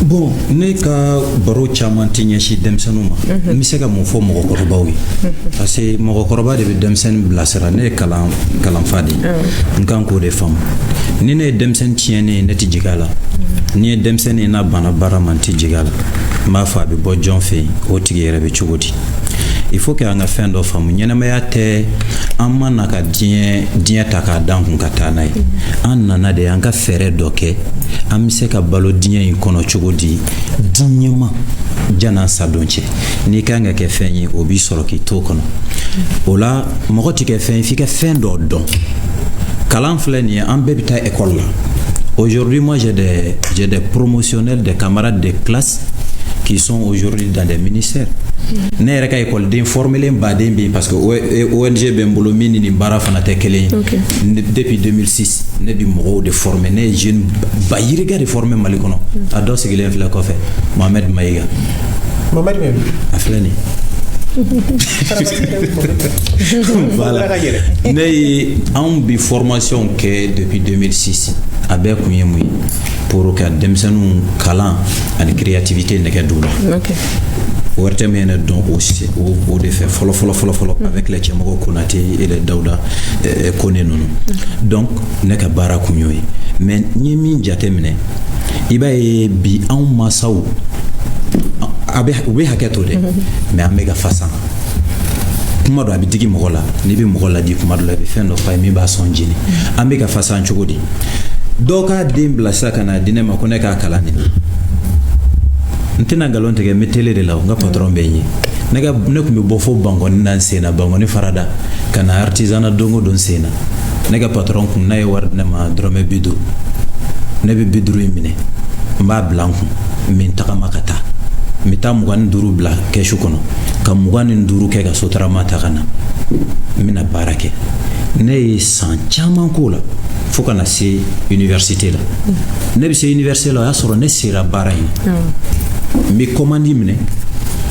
Bon ne ka baro caman tɛ ɲɛsin denmisɛnninw ma n bɛ se ka mun fɔ mɔgɔkɔrɔbaw ye parce que mɔgɔkɔrɔba de bɛ denmisɛnnin bilasira ne ye kalanfa de ye n kan k'o de faamu ni ne ye denmisɛnnin tiɲɛnen ye ne tɛ jigin a la ni ye denmisɛnnin n'a banna baara ma n tɛ jigin a la n b'a fɔ a bɛ bɔ jɔn fɛ yen o tigi yɛrɛ bɛ cogo di il faut que an ka fɛn dɔ faamu ɲɛnamaya tɛ an ma na ka diɲɛ ta k'a dan kun ka taa n'a ye an nana de an ka fɛɛrɛ dɔ kɛ an bɛ se ka balo diɲɛ in kɔnɔ cogo di diɲɛma jan'an sadon cɛ n'i kan ka kɛ fɛn ye o b'i sɔrɔ k'i to kɔnɔ o la mɔgɔ tɛ kɛ fɛn ye f'i ka fɛn dɔ dɔn kalan filɛ nin ye an bɛɛ bɛ taa école la aujourd'hui moi j'ai des promotionnels des camarades de classe qui sont aujourd'hui dans des ministères ne yɛrɛ ka écoleden formelen baden bɛ parce que ONG bɛ n bolo min ni nin baara fana tɛ kelen ye depuis 2006 ne bi mɔgɔw de former ne ye jeune ba yiriga de former Mali kɔnɔ a dɔ sigilen filɛ kɔfɛ Mohamed Mayiga a filɛ nin voilà ne ye anw bi formation kɛ depuis 2006 a bɛɛ kun ye mun ye pour ka denmisɛnninw kalan ani créativité nɛgɛ d'u la wɛrɛ tɛ min ye ne dɔn o de fɛ fɔlɔ avec les Cɛmɔgɔ Konate et les Dawuda Kone ninnu donc ne ka baara kun y'o ye mais n ye min jate minɛ i b'a ye bi anw masaw u bɛ hakɛ to dɛ mais an bɛ ka fasa kuma dɔ a bɛ digi mɔgɔ la n'i bɛ mɔgɔ ladi kuma dɔ la i bɛ fɛn dɔ f'a ye min b'a sɔn jeni an bɛ ka fasa cogo di dɔw k'a den bila sisan ka na di ne ma ko ne k'a kalan nin n tɛna nkalon tigɛ n bɛ télé de la n ka patron bɛ n ye ne kun bɛ bɔ fo Bangɔni na n sen na Bangɔni farada ka na artisanat don o don n sen na ne ka patron kun n'a ye wari di ne ma dɔrɔmɛ 50 ne bɛ 50 in minɛ n b'a bila n kun n bɛ n tagama ka taa n bɛ taa 25 bila kɛsu kɔnɔ ka 25 kɛ ka sotarama ta ka na n bɛna baara kɛ ne ye san caman k'o la fo ka na se université la ne bɛ se université la o y'a sɔrɔ ne sera baara in n bɛ commande minɛ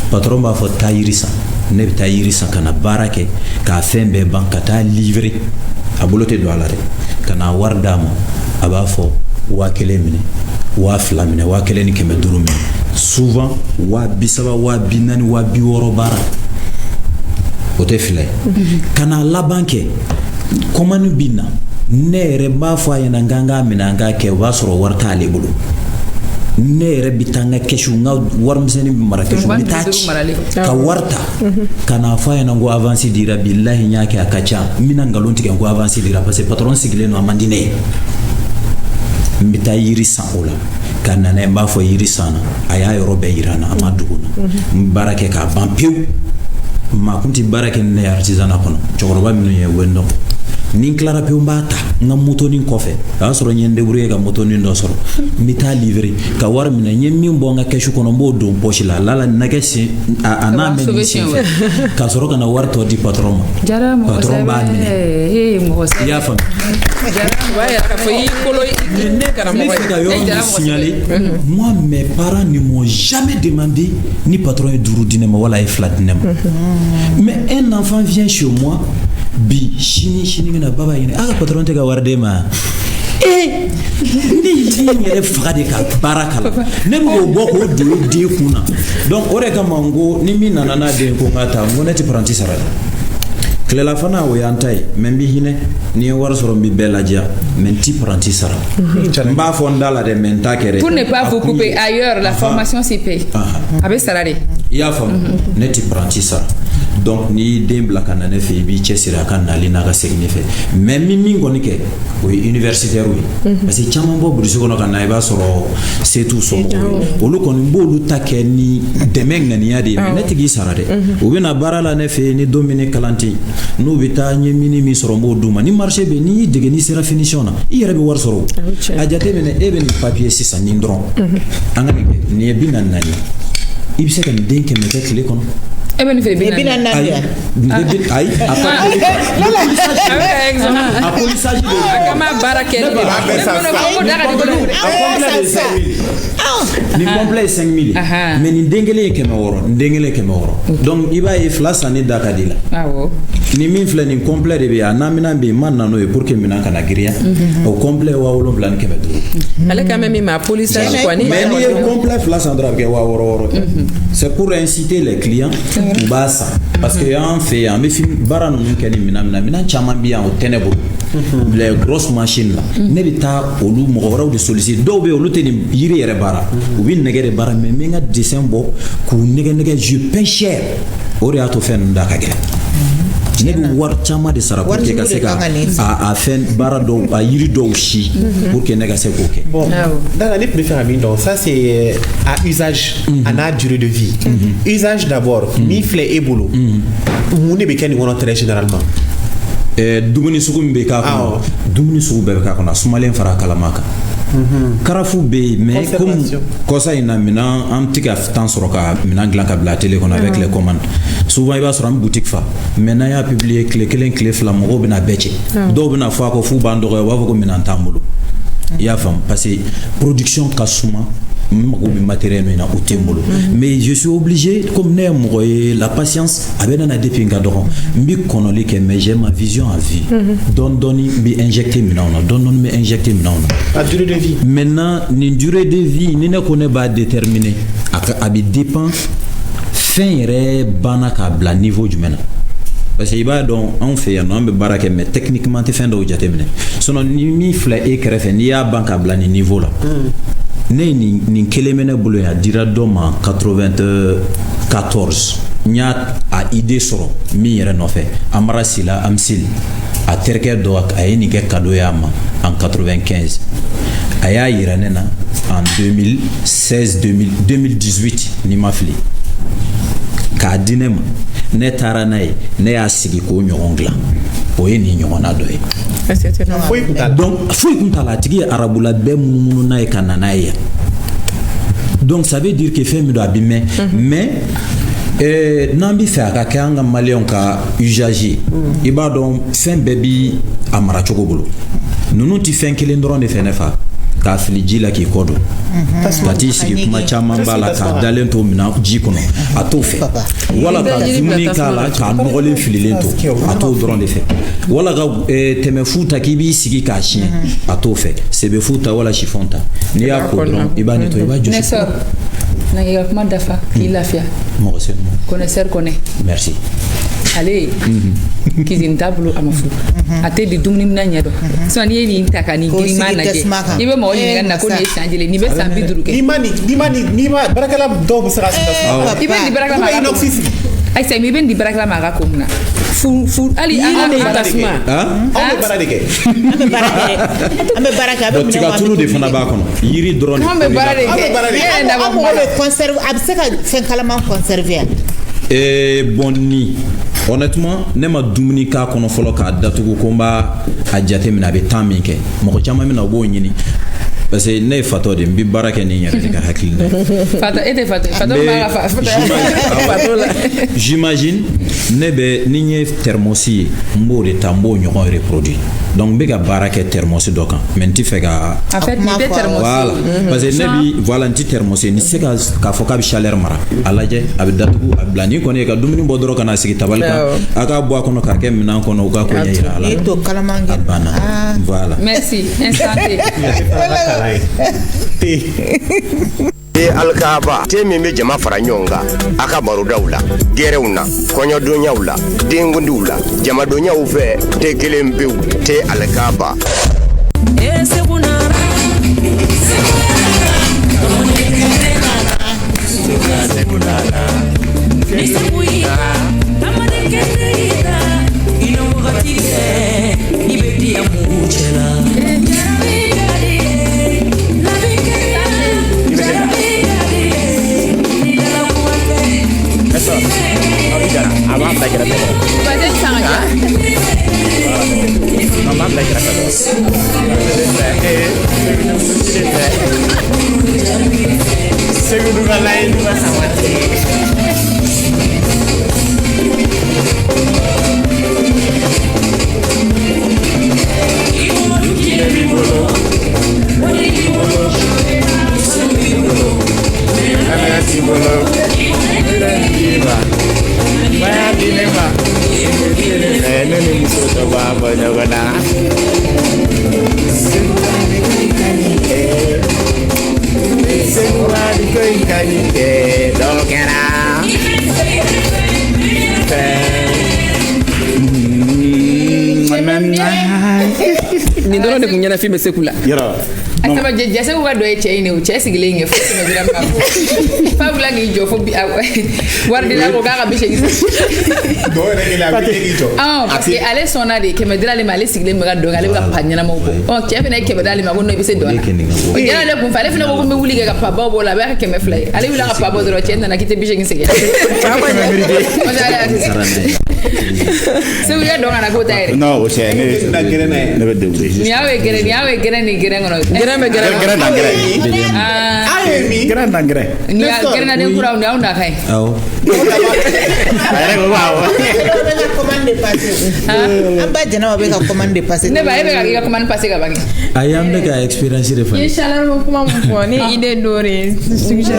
patron b'a fɔ taa yiri san ne bɛ taa yiri san ka na baara kɛ k'a fɛn bɛɛ ban ka taa livrer a bolo tɛ don a la dɛ ka na wari d'a ma a b'a fɔ 1000 minɛ 2000 minɛ 1500 minɛ souvent 30,000 40,000 60,000 baara o tɛ fila ye ka na laban kɛ commande bɛ na ne yɛrɛ b'a fɔ a ɲɛna n kan k'a minɛ an k'a kɛ o b'a sɔrɔ wari t'ale bolo ne yɛrɛ bɛ taa n ka kɛsu n ka warimisɛnnin bɛ mara kɛsu n bɛ taa ci ka wari ta ka n'a fɔ a ɲɛna ko avance dira bilahi n y'a kɛ a ka ca n bɛna nkalon tigɛ ko avance dira parce que patron sigilen don a man di ne ye n bɛ taa yiri san o la ka na n'a ye n b'a fɔ yiri san na a y'a yɔrɔ bɛɛ yira n na a ma dogo n na n bɛ baara kɛ k'a ban pewu maa kun tɛ baara kɛ ni ne ye artisanat kɔnɔ cɛkɔrɔba minnu ye o ye n dɔn ni n tilara pewu n b'a ta n ka motonin kɔfɛ a y'a sɔrɔ n ye n débrouiller ka motonin dɔ sɔrɔ n bɛ taa livrer ka wari minɛ n ye min bɔ n ka kɛsu kɔnɔ n b'o don poche la lala nɛgɛ sen a n'a mɛn nin sen fɛ ka sɔrɔ ka na wari tɔ di patron ma patron b'a minɛ i y'a faamu ne fɛ ka yɔrɔ min signaler moi mes parents ne m'ont jamais demandé ni patron ye 5 di ne ma wala a ye 2 di ne ma mais un enfant vient chez moi bi sini bɛna baba ɲini a ka patron tɛ ka wari d'e ma ne y'i yɛrɛ faga de ka baara kala ne bɛ k'o bɔ k'o don i den kun na donc o de kama n ko ni min nana n'a den ko n ka taa n ko ne tɛ paranti sara dɛ tilela fana o y'an ta ye mais n bɛ hinɛ ni ye wari sɔrɔ n bɛ bɛɛ ladiya mais n tɛ paranti sara n b'a fɔ n da la dɛ mais n t'a kɛ dɛ pour ne pas vous couper ailleurs la formation s'y paye a bɛ sara de i y'a faamu ne tɛ paranti sara donc n'i y'i den bila ka na ne fɛ i b'i cɛsiri a ka nali n'a ka segin ne fɛ mais min kɔni kɛ o ye universitaire ye parce que caman bɔ burusi kɔnɔ ka na i b'a sɔrɔ se t'u somɔgɔw ye olu kɔni b'olu ta kɛ ni dɛmɛ ŋaniya de ye mais ne tɛ k'i sara dɛ u bɛna baara la ne fɛ ni don min ni kalan tɛ yen n'u bɛ taa n ye mini min sɔrɔ n b'o d'u ma ni marché bɛ yen n'i y'i dege n'i sera finition na i yɛrɛ bɛ wari sɔrɔ a jateminɛ e bɛ nin papier sisan nin dɔrɔn an ka nin kɛ nin ye 44 i bɛ se ka nin den 100 kɛ tile kɔnɔ e ben fait bien ayi a polissage de kama barakel ni complet 5000 mais ni dengele keme woro donc iba e flasa ni dakadila awo ni min fle ni complet de be anamina be man nano e pour que mina kana gria au complet wa wolo plan keme do ale quand même ma polissage quoi ni mais ni complet flasa andra ke wa woro c'est pour inciter les clients basa parce que en fait en film barano keni mina chama bien au ténèbres les grosses machines là ne bita olu mogora de solliciter do be olu teni yiri yere bara ou bien negere bara mais menga dessin bo ku nege je peins cher ore ato fen ndaka gele ne bi war chama de sara pour que kaseka a fen bara do a yiri do shi pour que nega se koke bon dans la liste de famille donc ça c'est à usage à durée de vie usage d'abord mifle et boulot mu ne be ken wono très généralement dumuni sugu be ka ko dumuni sugu be ka ko na sumalen fara kalamaka karafu be mais comme cosa ina mina am tika temps sur ka mina glan ka bla télé qu'on avec les commandes souvent il va sur une boutique fa maintenant ya publier clé flam go bina becce do bina fa ko fu bando wa ko mina tambulu ya fam parce que production kasuma matériel mais je suis obligé comme la patience avec un dépinga d'or mbi konoli que mais j'ai ma vision à vie donne me injecter à durée de vie maintenant ni durée de vie ni ne connaît pas déterminé à dépend fin ré banaka bla niveau du maintenant parce que iba donc on fait un nombre baraka mais techniquement te fin do jatemine sono ni mi fla e krefe ni ya banka bla ni niveau là ni kelemene bolo ya dira doma 94 nya a idée soro mi yere no fe amara sila amsil a terke do ak ay ni ke kado yama en 95 aya yiranena en 2016 2018 ni mafli ka dinema ne taranay ne asigi ko nyongla oye ni nyona doye donc foi kuntala tigi arabula be munu na e kanana ya donc ça veut dire que fait me doit abîmer mais nambi fa ka kanga malion ka usager iba donc fin baby amara chokobolo nunu ti fin kelen doron de fenefa ka filiji la ki kodo tati sigi kuma chama bala ka dalen to mina jikono ato fe wala ka zumni kala ka nogole fililin to ato doron de fe wala ga teme futa ki bi sigi ka chien ato fe sebe futa wala chifonta ni ya ko doron ibani to iba juste na ya kuma dafa ki lafia mo sen connaisseur connaît merci allez kizin tablo amafu ate di dumni na nyedo so ni ni taka ni girima na je ibe mo ni na ko ni chanjele ni be sambi duruke ni mani barakala do bu sara sita ibe ni barakala ma ay say mi ben di barakala ma ga ko na fu ali tasma on baradeke ame baraka be mi na tulu de fana ba kono yiri drone on be baradeke enda ba mo conserve abseka fen kalama conserver bonni honnêtement ne ma dumuni ka kono folo ka datugo komba a jate mina be temps ke mo chama mina bo nyini parce que ne fato de mbi baraka ni nyere ka hakil fato j'imagine ne be ni nye thermosi mbo de tambo nyoko reproduit donc be ga baraka thermosi dokan menti fega en fait ni be thermosi voilà parce que ne bi voilà anti thermosi ni se ka foka bi chaleur mara alaje abi datugo ablani ko ne ka dumuni bo doro kana sigi tabalka aka bo kono ka ke mina kono ga ko nyira ala to kalamange voilà merci instant alkaba te min be jama fara ɲɔgɔn aka baro dawla gɛrɛw na kɔɲɔdonyaw la dengundiw la jamadonyaw fɛ te kelen pewu te alkaba Ni dɔrɔn de kun ɲɛna film Seku la. Asaba jase ko ka dɔ ye cɛ in o cɛ sigilen ɲɛ fo kɛmɛ dira ma fo fa bila k'i jɔ fo wari dila ko k'a ka bi segin dɔw yɛrɛ kɛlen a bɛ k'i jɔ parce que ale sɔnna de kɛmɛ dira ale ma ale sigilen bɛ ka dɔn ale bɛ ka pa ɲɛnamaw bɔ cɛ fana ye kɛmɛ dira ale ma ko non i bɛ se dɔn na o jɛra ale kun fɛ ale fana ko ko n bɛ wuli kɛ ka pa baw bɔ la a bɛ ka kɛmɛ fila ye ale wulila ka pa bɔ dɔrɔn cɛ nana k'i tɛ bi segin segin Seku ya dɔn ka na k'o ta yɛrɛ non o cɛ ne bɛ débrouiller ni y'aw ye gɛrɛ ni gɛrɛ kɔnɔ gɛrɛ ni gɛrɛ na den kuraw ni aw na ka ye an ba jɛnɛba bɛ ka commande passer ne ba e bɛ ka i ka commande passer ka ban a y'an bɛ ka expérience de fɔ Inch'Allah ko kuma mun fɔ ni idée dɔ de suggérer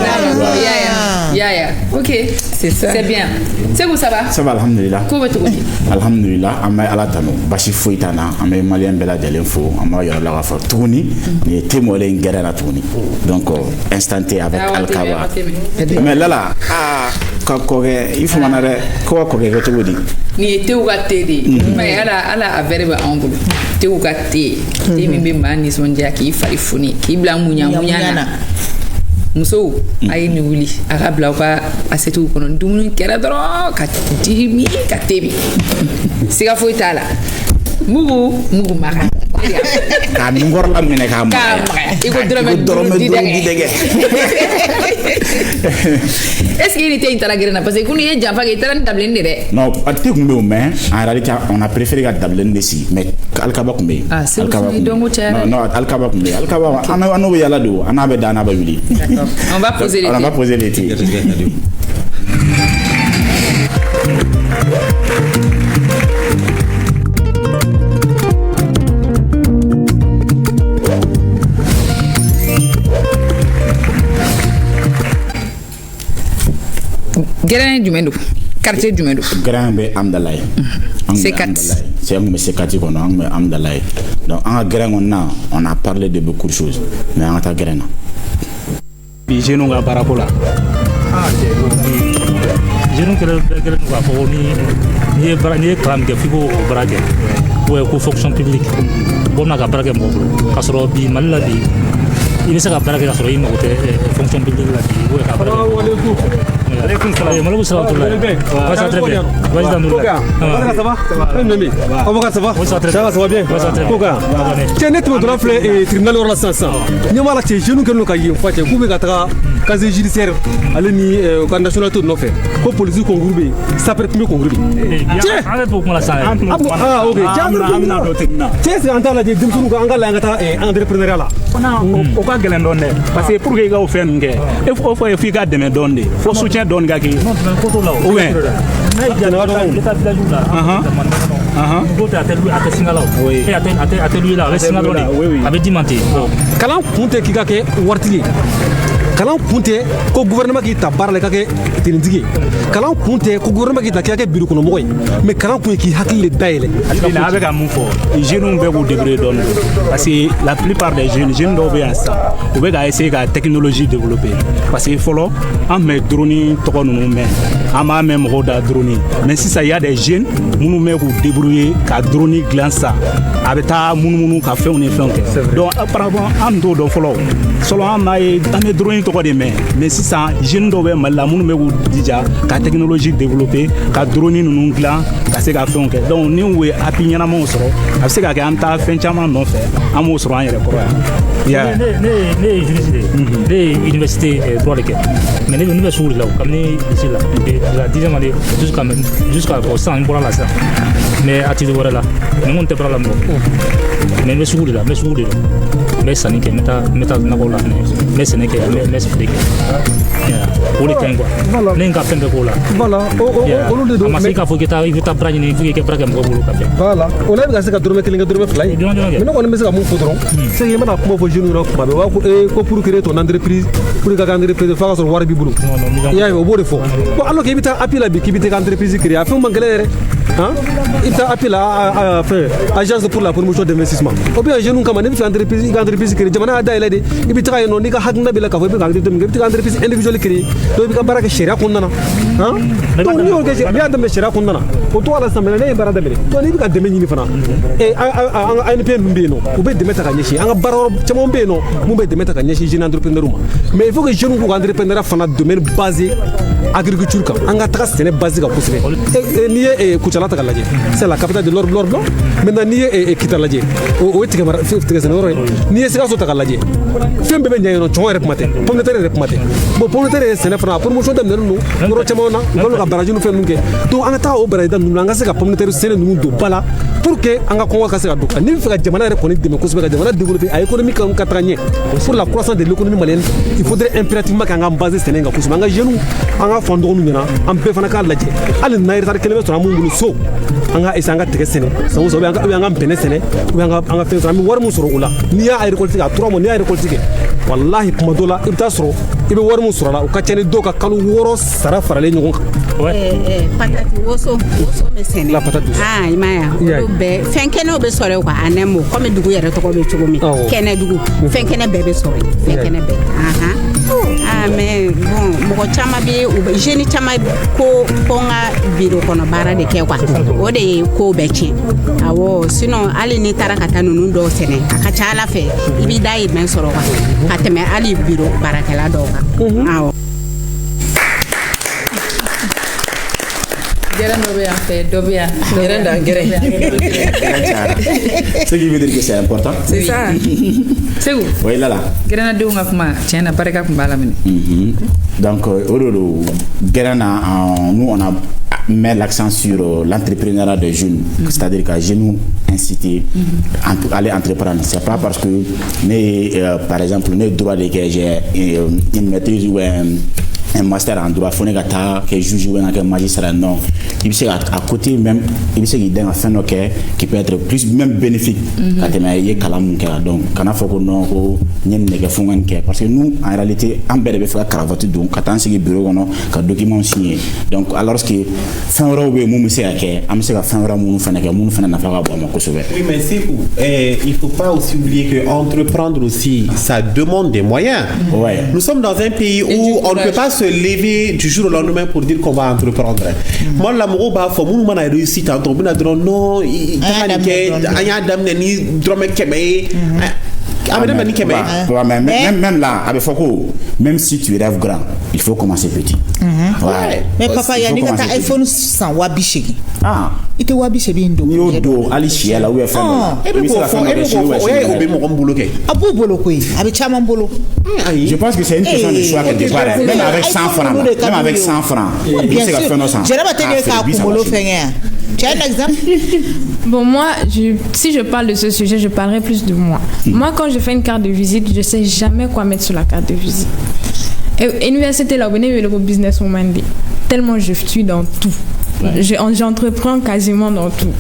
ya OK c'est bien Seku ça va alhamdulillah ko bɛ cogo di alhamdulillah an bɛ ala tanu basi foyi t'an na an bɛ maliyɛn bɛɛ lajɛlen fo an b'a yɔrɔ la k'a fɔ tuguni nin ye témoin in gɛrɛ na tuguni donc instant T avec Alkaba mais Lala ka kɔkɛ i famana dɛ ko ka kɔkɛ kɛ cogo di nin ye tew ka te de mais ala a verre bɛ anw bolo tew ka te min bɛ maa nisɔndiya k'i fari foni k'i bila muɲa na musow a ye nin wuli a ka bila u ka asetiw kɔnɔ dumuni kɛra dɔrɔn ka dimi ka tebi siga foyi t'a la mugu maka k'a nunkɔrɔ la minɛ k'a magaya i ko dɔrɔmɛ duuru di dɛgɛ est ce que il était in taara gɛrɛ na parce que ko n'i ye janfa kɛ i taara ni dabilenni de dɛ non a tɛ kun bɛ yen mais en réalité on a préféré ka dabilenni de sigi mais Alkaba kun bɛ yen Alkaba kun bɛ yen non Alkaba kun bɛ yen Alkaba an n'o bɛ yala de o an n'a bɛ da an n'a bɛ wuli on va poser les thés Gɛrɛn jumɛn don quartier jumɛn don Gɛrɛn bɛ Amdalaye C4 c'est un C4 kɔnɔ an bɛ Amdalaye donc an ka Gɛrɛn kɔnɔ na on a parlé de beaucoup de choses mais an ka taa Gɛrɛn na bi jeunes ka baarako la jeunes kɛra k'a fɔ ko n'i ye kalan min kɛ f'i k'o baara kɛ ou ko fonction publique bɔ bɛna ka baara kɛ mɔgɔ bolo k'a sɔrɔ bi Mali la bi i bɛ se ka baara kɛ k'a sɔrɔ i mago tɛ fonction publique la bi ou ka baara kɛ Malouk salam tout là. Ça va très bien. Vas-y dans nous là. Ça va? Avocat ça va? Ça va bien. Koka. Tiens net me doit faire tribunal wala sansan. Ni mala ce jeune que nous ka yi fa ce ku be ka ta casier judiciaire ale ni ka nationalité no fait. Ko police ko ngurbe ça peut me ko ngurbe. Arrête pour moi la ça. Ah OK. Tiens c'est entendre la dim sunu ko angala ngata entrepreneuriat là. O ka gelen don de parce que pour que ga o fait nge e faut fi ga deme don de faut soutien don ga ki non ko la o ouais l'état village là d'autres à tel singala et à tel lui là avec singala avec dimanté kalan punte ki ga ke wartili kalan punte ko gouvernement ki ta barle ka ke tinitigi kalan punte ko gouvernement ki ta ke biru kono moy mais kalan punte ki hakili dayele alhamdulillah avec un fort jeunes be vous débrouiller don parce que la plupart des jeunes do be ça ou be ga essayer la technologie développer parce que follow en met drone to ko nous mais ama même roda drone mais si ça y a des jeunes munu me vous débrouiller ka drone glança abeta munu ka fait on est fait donc apparemment en do follow solo ama e dame drone to ko de mais si ça jeune do be mala munu me vous dija ka technologie développer ka drone nous glan ka se ka fait donc ni we apinyana mo soro a se ka ka anta fait chama non fait amo soro an yere ko ya ne université droit de mais ne be sur là comme ni ici là la 10e année jusqu'à au 100 pour la ça mais à titre voilà mais on te parle là mais me sugu de la mais ça n'est que meta nakola mais ce n'est que mais c'est que o de kain quoi ne nga pembe ko la voilà o lo de do mais ka fo que ta ivita brani ne fuki que braga mo bulu ka voilà on a gasa ka dorme kelinga dorme fly mais non on me se ka mo fodron c'est yema na ko fo jeune ro ko ba ko pour créer ton entreprise pour ka entreprise fa so war bi bulu ya yo bo de fo bon alors que ibita apila bi kibite ka entreprise créer afin mangalere hein ibita apila agence pour la promotion d'investissement ou bien jeune comme ne fi entreprise créer jamana da ile de ibita ka no ni ka hakna bi la ka fo bi ka ibita entreprise individual créer do bi ka baraka sharia kunna hein to ni o ke ya da sharia kunna ko to ala samena ne barada be to ni bi ka deme ni fana e a NPN mbe no ou be deme ta ka nyeshi anga baro chamo mbe no mu be deme ta ka nyeshi jeune entrepreneur mais il faut que jeune ko entrepreneur fana domaine basé agriculture ka anga ta sene basé ka kusbe ni e kuchala ta kalaje c'est la capitale de l'or blanc maintenant ni e kitalaje o tiga mara tiga sene oro ni e sika so ta kalaje fembe be nyayo no chon rek mate pomme de terre rek mate bo pomme de terre sene fana promotion dem no ngoro chamo na ngolo ka baraju no fe nunke to anga ta o bara dan anga se ka pomme de terre sene nu do bala pour que anga kongo ka se ka do ni fe ka jamana rek koni dem kusbe ka jamana développer a économique ka katanye pour la croissance de l'économie malienne il faudrait impérativement qu'anga basé sene nga kusbe anga jeune anga fondo nu nyana am be fana ka laje al na ira kelebe so amu ngulu so anga isanga tege sene so so anga pene sene anga fe so am war mu soro ula ni ya agriculture ka 3 mois ni ya agriculture wallahi kuma dola ibta soro ibe war mu soro la o ka chene do ka kalu woro sara farale nyugo patati woso me sene la patati ah imaya be fenkene be soro kwa anemo comme dugu yere to ko be chugomi kene dugu fenkene be soro fenkene be ah mais bon mo chama bi o jeune chama ko ponga biro kono bara de ke kwa o de ko be chi awo sinon ali ni tarakata nunu do sene aka chala fe ibi dai men soro kwa kateme ali biro barakela do ka awo Ce qui veut dire que c'est important. C'est ça. C'est où? Oui, là. Donc, nous, on a met l'accent sur l'entrepreneuriat des jeunes, c'est-à-dire que les jeunes inciter à aller entreprendre. C'est pas parce que, par exemple, nous droit de que j'ai une maîtrise ou un master en droit, il faut que juge ou un magistrat, non. Il peut à côté même, il peut qu'il a fait qui peut être plus même bénéfique quand il y a donc quand on fait que non, parce que nous en réalité en belle de faire cravate donc quand on s'est bureau on a document signé donc alors que fin euro oui nous c'est que am c'est fin euro nous fait na faire bon ko sauver. Oui mais c'est où il faut pas aussi oublier que entreprendre aussi ça demande des moyens. Ouais. Nous sommes dans un pays où on ne peut pas se lever du jour au lendemain pour dire qu'on va entreprendre. Moi l'amour ba fo mun mana réussir tantôt bina dron non aya dam ni drome kebe même là avec Foko même si tu rêves grand il faut commencer petit. Ouais. Mais papa yani ka iPhone 100 wabishiki. Ah ite wabishebi ndo ni do ali chiela ou FM abu bolo ko abi chama bolo. Je pense que c'est une question de choix quelque part même avec 100 francs même avec 100 francs bien sûr je n'ai pas tenu ka bolo fenga. Tu as un exemple? Bon, moi, si je parle de ce sujet, je parlerai plus de moi. Moi, quand je fais une carte de visite, je ne sais jamais quoi mettre sur la carte de visite. Et l'université, là, le businesswoman, tellement je suis dans tout. J'entreprends quasiment dans tout.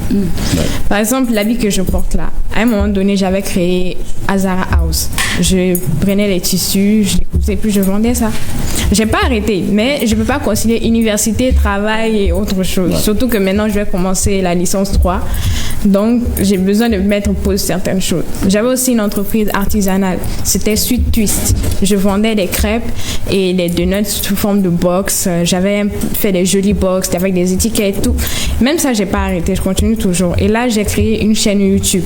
Par exemple, l'habit que je porte là, à un moment donné, j'avais créé Azara House. Je prenais les tissus, je les cousais, puis je vendais ça. J'ai pas arrêté, mais je peux pas concilier université, travail et autre chose. Surtout que maintenant, je vais commencer la licence 3. Donc, j'ai besoin de mettre en pause certaines choses. J'avais aussi une entreprise artisanale. C'était Sweet Twist. Je vendais des crêpes et des donuts sous forme de box. J'avais fait des jolies box avec des étiquettes et tout. Même ça, j'ai pas arrêté. Je continue toujours. Et là, j'ai créé une chaîne YouTube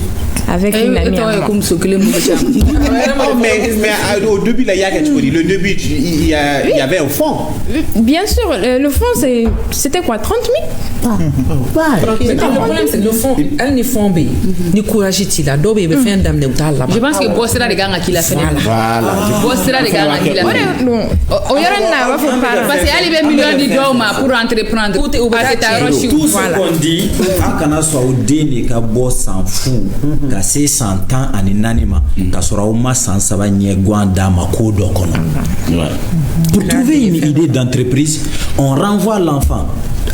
avec une amie à moi. Mais au début, là, le début, il y avait un fond. Bien sûr. Le fond, c'était quoi? 30 000 Le problème, c'est le fond. Elle n'y font pas. Ni courage, il a dobé, il fait un dame de tal là. Je pense que Bossera de Ganga qui l'a fait. Voilà. Bossera de Ganga qui l'a fait. Parce qu'il y a des millions de dollars pour entreprendre. Tout ce qu'on dit, quand soit au dîner, quand boss s'en fout, quand c'est 100 ans en inanima, quand sera au moins 100 savaniers guanda makodo kono. Pour trouver une idée d'entreprise, on renvoie l'enfant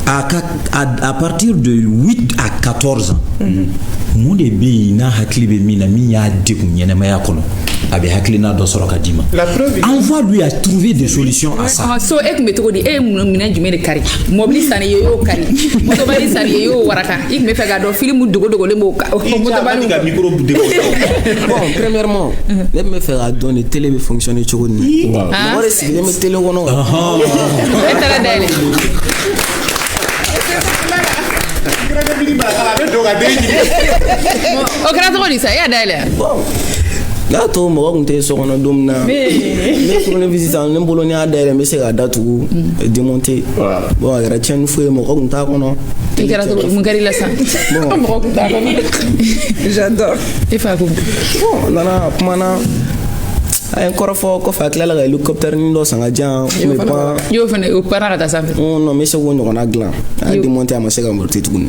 à partir de 8 à 14 ans. Mon début na hakli be mina mi ya deku nyene maya kono abe hakli na do soro kadima. La preuve envoie lui à trouver des solutions à ça. So ek metoko di mina jume de kari mobili sane yo kari moto bali sane yo waraka ik me fega do film dogo dogo le mo moto bali ga micro de bon premièrement let me faire donner télé be fonctionner choko ni moi si me télé wono etala dele o kɛra tɔgɔ di sa e y'a dayɛlɛ n'a to mɔgɔ kun tɛ so kɔnɔ don min na ne tournevis sisan ne bolo ni y'a dayɛlɛ n bɛ se k'a datugu démonter bon a kɛra tiɲɛni foyi ye mɔgɔ kun t'a kɔnɔ i kɛra tɔgɔ mun kɛra i la sa mɔgɔ kun t'a kɔnɔ j'adore i fa ko bon nana kumana a ye n kɔrɔfɔ kɔfɛ a tilala ka hélicoptère ni dɔ san ka diyan y'o fana o para ka taa sanfɛ non n bɛ se k'o ɲɔgɔnna dilan a ye démonter a ma se ka muruti tuguni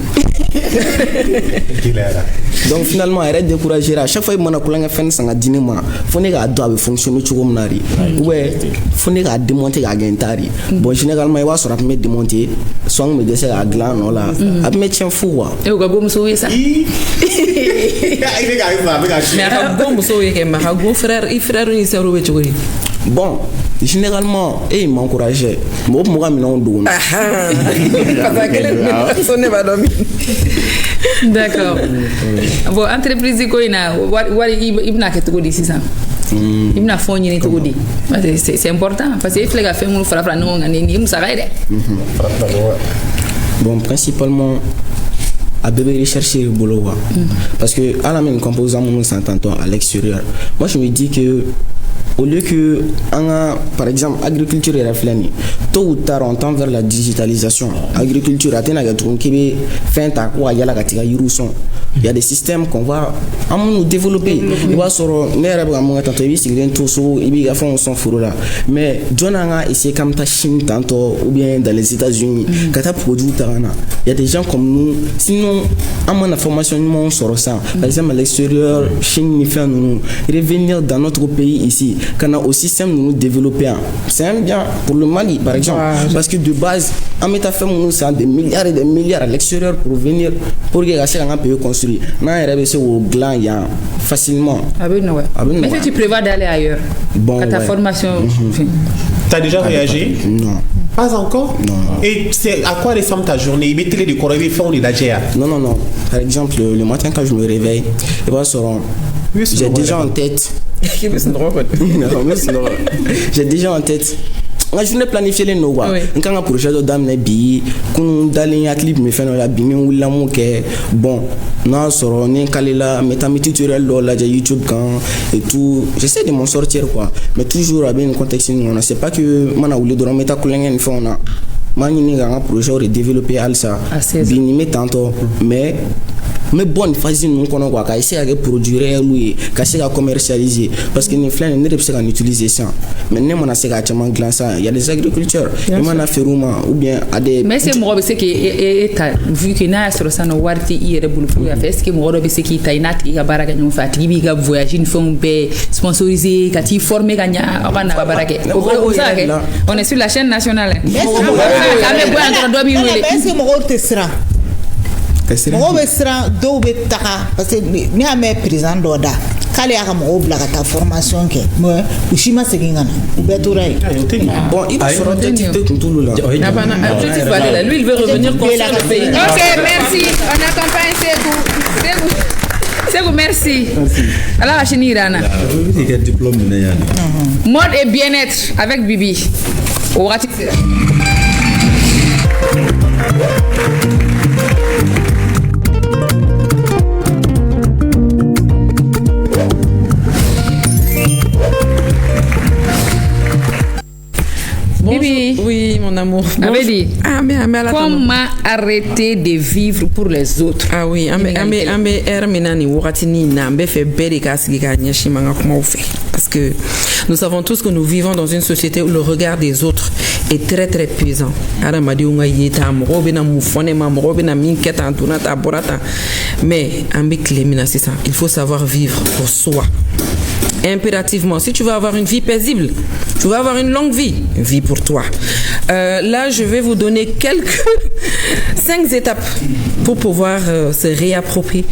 donc finalement a yɛrɛ découragé à chaque fois i mana kulonkɛ fɛn san ka di ne ma fo ne k'a dɔn a bɛ fonctionner cogo min na de ou bien fo ne k'a démonter k'a kɛ n ta de bon généralement i b'a sɔrɔ a tun bɛ démonter soit n kun bɛ dɛsɛ k'a dilan a nɔ la a tun bɛ tiɲɛ fou quoi e y'o ka go musow ye sa mais a ka go musow ye kɛ mais a ka go frère i frère ni sœur bɛ cogo di bon généralement il m'encourageait mɔgɔ tun b'u ka minɛnw dogo na parce que kelen ne b'a dɔn min d'accord bon entreprise ko in na wari i bɛna kɛ cogo di sisan i bɛna fɛnw ɲini cogo di parce que c'est important parce que i filɛ ka fɛn minnu fara fara ɲɔgɔn kan nin ye musaka ye dɛ bon principalement à bébé rechercher le boulot parce que à la même composant nous s'entend à l'extérieur moi je me dis que au lieu que par exemple agriculture et réfléchir tôt ou tard on tend vers la digitalisation agriculture atteint à tout qui est fin ta quoi y a la catégorie ruson il y a des systèmes qu'on va nous développer il va sur n'era pas mon attente il s'il tout so il va faire son fourreau là mais John a essayé comme ta Chine tantôt ou bien dans les États-Unis quand tu produit tarana il y a des gens comme nous sinon à mon information nous sur ça par exemple à l'extérieur Chine il fait nous revenir dans notre pays ici qu'on a au système nous développer c'est bien pour le Mali par exemple parce que de base en métaphore nous c'est des milliards et des milliards à l'extérieur pour venir pour que la un pays construit n'a réussi au gland il y a facilement mais si tu prévois d'aller ailleurs bon, à ta formation t'as déjà voyagé? Non. Pas encore? Non. Et c'est à quoi ressemble ta journée? Il télé de corriger fond de la GA? Non. Par exemple, le matin quand je me réveille, j'ai déjà en tête. J'ai déjà en tête. Je n'ai planifié les noms. Quand on a projet de dame les billes, quand on a les clips me fait la bimé ou la mouke. Bon, non, on est calé là, mes tutoriels là, YouTube quand et tout. J'essaie de m'en sortir quoi, mais toujours avec un contexte. On ne sait pas que moi on a voulu dormir ta collègue une fois on a. Moi j'ai un projet de développer ça. Binimé tantôt, mais bonne phase nous connaissons quoi, qu'à essayer de produire lui, qu'à essayer de commercialiser, parce que les fleurs ne peuvent pas utiliser ça. Maintenant on a ces gâtements glaçants, il y a des agriculteurs, il y a fait roumain ou bien à des. Mais c'est moi c'est que vu que n'a sur ça no warti hier boulot pour faire, est-ce que moi c'est qui tainat qui a baraque nous fait, qui va voyager une fois sponsorisé, qui formé gagna, on va na baraque. On est sur la chaîne nationale. Est-ce que moi te sera? Mɔgɔ bɛ siran dɔw bɛ taga parce que ni y'a mɛn président dɔ da k'ale y'a ka mɔgɔw bila ka taa formation kɛ mais u si ma segin ka na u bɛɛ tora yen. Bon il va sɔrɔ tɛ tun t'olu la. Objectif valé là lui il veut revenir construire le pays. Ok merci on accompagne Ségou merci. Allah Hachini Irana. Mode et bien-être avec Bibi. Au ratif. Bibi. Oui, mon amour. amour. Comment arrêter de vivre pour les autres? Ah oui, parce que nous savons tous que nous vivons dans une société où le regard des autres est très très puissant. Mais il faut savoir vivre pour soi. Impérativement, si tu veux avoir une vie paisible, tu veux avoir une longue vie, vie pour toi. Là, je vais vous donner 5 étapes pour pouvoir se réapproprier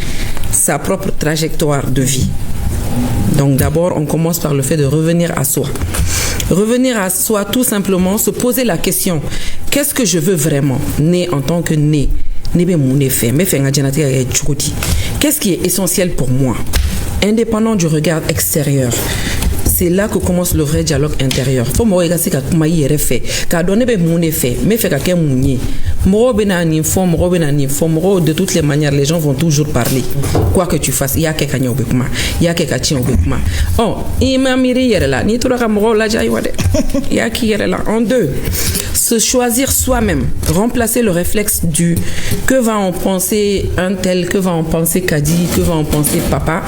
sa propre trajectoire de vie. Donc d'abord, on commence par le fait de revenir à soi. Revenir à soi, tout simplement, se poser la question, qu'est-ce que je veux vraiment, né en tant que né? Qu'est-ce qui est essentiel pour moi? Indépendant du regard extérieur. C'est là que commence le vrai dialogue intérieur. Faut moi regarder ka kuma yere fait. Ka donner be mon effet, mais fait ka ke mounye. De toutes les manières, les gens vont toujours parler. Quoi que tu fasses, il y a quelqu'un qui obékuma, il y a quelqu'un qui obékuma. Oh, il m'a miré yere là. Ni tout la moro la jai wade. Il y a qui yere là. En 2, se choisir soi-même, remplacer le réflexe du que va en penser un tel, que va en penser Kadi, que va en penser papa.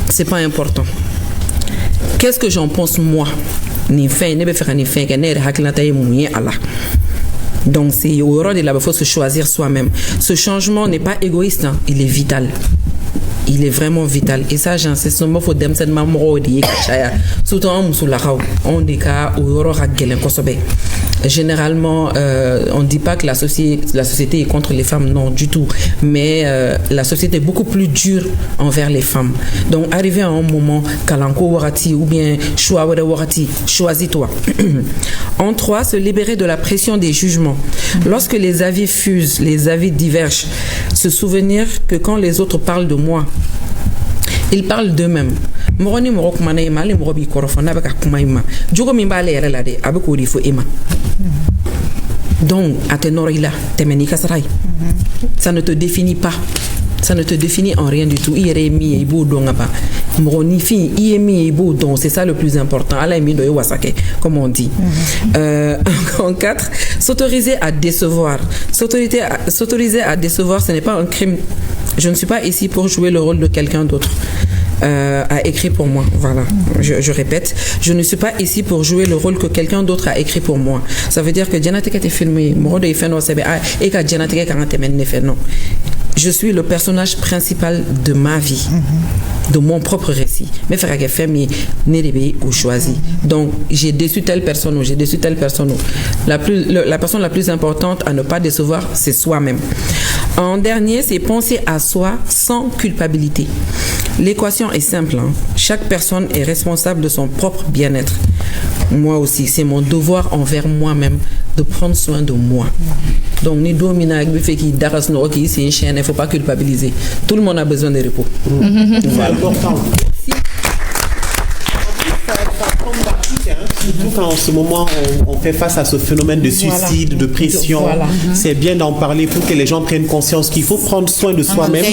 C'est pas important. Qu'est-ce que j'en pense moi? Donc c'est au rôle de la il faut se choisir soi-même. Ce changement n'est pas égoïste, hein, il est vital. Il est vraiment vital. Et ça, j'insiste, il faut que généralement, on ne dit pas que la société est contre les femmes, non du tout. Mais la société est beaucoup plus dure envers les femmes. Donc, arriver à un moment, Kalanko Warati ou bien Chouawara Warati, choisis-toi. En 3, se libérer de la pression des jugements. Lorsque les avis fusent, les avis divergent, se souvenir que quand les autres parlent de moi, ils parlent d'eux-mêmes. Donc, ça ne te définit pas. Ça ne te définit en rien du tout. C'est ça le plus important. Comme on dit. En 4, s'autoriser à décevoir. S'autoriser à décevoir, ce n'est pas un crime. Je ne suis pas ici pour jouer le rôle de quelqu'un d'autre. A écrit pour moi. Voilà, je répète, je ne suis pas ici pour jouer le rôle que quelqu'un d'autre a écrit pour moi. Ça veut dire que Dianatek est filmé, non. Je suis le personnage principal de ma vie, de mon propre récit. Mais faire que famille n'est ou choisi. Donc j'ai déçu telle personne ou j'ai déçu telle personne. La personne la plus importante à ne pas décevoir, c'est soi-même. En dernier, c'est penser à soi sans culpabilité. L'équation est simple. Hein. Chaque personne est responsable de son propre bien-être. Moi aussi, c'est mon devoir envers moi-même de prendre soin de moi. Donc, il ne faut pas culpabiliser. Tout le monde a besoin de repos. Voilà. Surtout quand en ce moment on fait face à ce phénomène de suicide, de pression, c'est bien d'en parler pour que les gens prennent conscience qu'il faut prendre soin de soi-même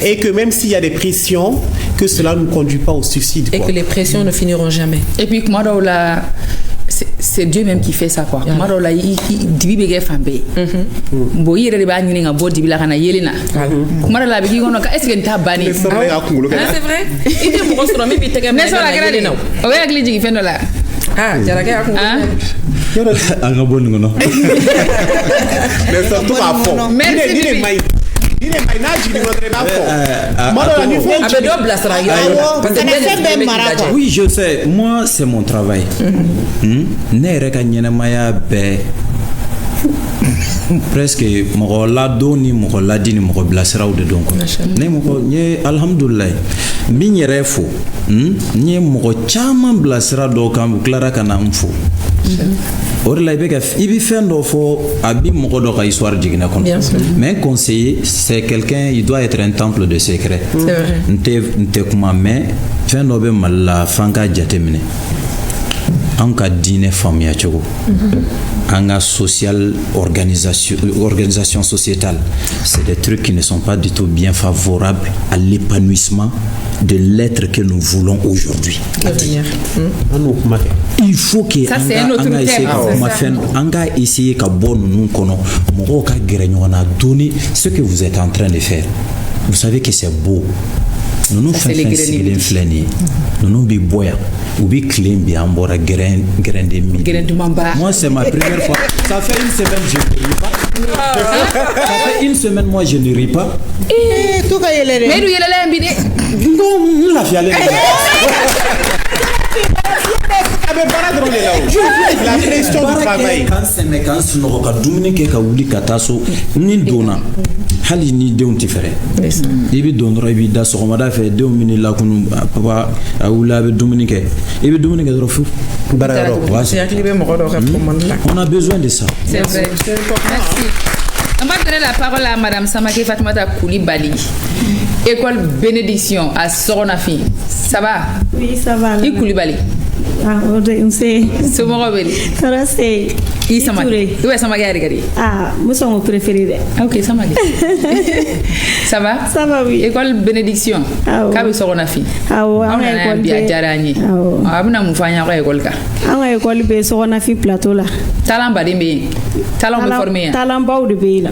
et que même s'il y a des pressions, que cela ne conduit pas au suicide. Et que les pressions ne finiront jamais. Et puis, c'est Dieu même qui fait ça quoi. Ah, oui, je sais. Moi, c'est mon travail. Presque mɔgɔ ladon ni mɔgɔ ladi ni mɔgɔ bilasiraw de don quoi. Ne mɔgɔ n ye alhamdulillah min yɛrɛ fo n ye mɔgɔ caman bilasira dɔw kan u tilara ka na n fo. O de la i bɛ fɛn dɔ fɔ a bi mɔgɔ dɔ ka histoire jiginna kɔnɔ. Mais un conseiller c'est quelqu'un, il doit être un temple de secret. N tɛ kuma mais fɛn dɔ bɛ Mali la f'an ka jateminɛ. an ka diinɛ faamuya cogo an ka social organisation sociétale, c'est des trucs qui ne sont pas du tout bien favorables à l'épanouissement de l'être que nous voulons aujourd'hui. Il faut que ça c'est un autre thème. Anga essayer ka bon nous kono mo ka géranyona donner ce que vous êtes en train de faire. Vous savez que c'est beau. Nous faisons flâner. Nous bi boya ou bi clean bi ambora grain de mi. Moi c'est ma première fois. Ça fait une semaine je ne ris pas. Ça fait une semaine moi je ne ris pas. Tout va y aller. Mais nous y aller non la fiale. La pression du travail. Quand c'est mes quand nous regarde Dominique ka wuli kataso ni dona hali ni deun tifere. Ibi donra ibi da sogomada fe deun mini la kunu papa awula be Dominique. Ibi Dominique drofu. Bararo. On a besoin de ça. C'est vrai. Merci. On va donner la parole à Madame Samake Fatoumata Koulibaly. École Bénédiction à Soronafi. Ça va? Oui, ça va. Qui Koulibaly? Ah, on sait. C'est mon rebelle. C'est. Qui Samake? Où est Samake Arigari? Ah, moi, c'est mon préféré. Ok, Samake. Ça va? Ça va, oui. École Bénédiction. Ah, oui. Kabi Soronafi. Ah, oui. On a un biajarani. Ah, abuna mufanya kwa école ka. On a école be Soronafi plateau là. Talent badimbe. Talent me formé. Talent bau de pays là.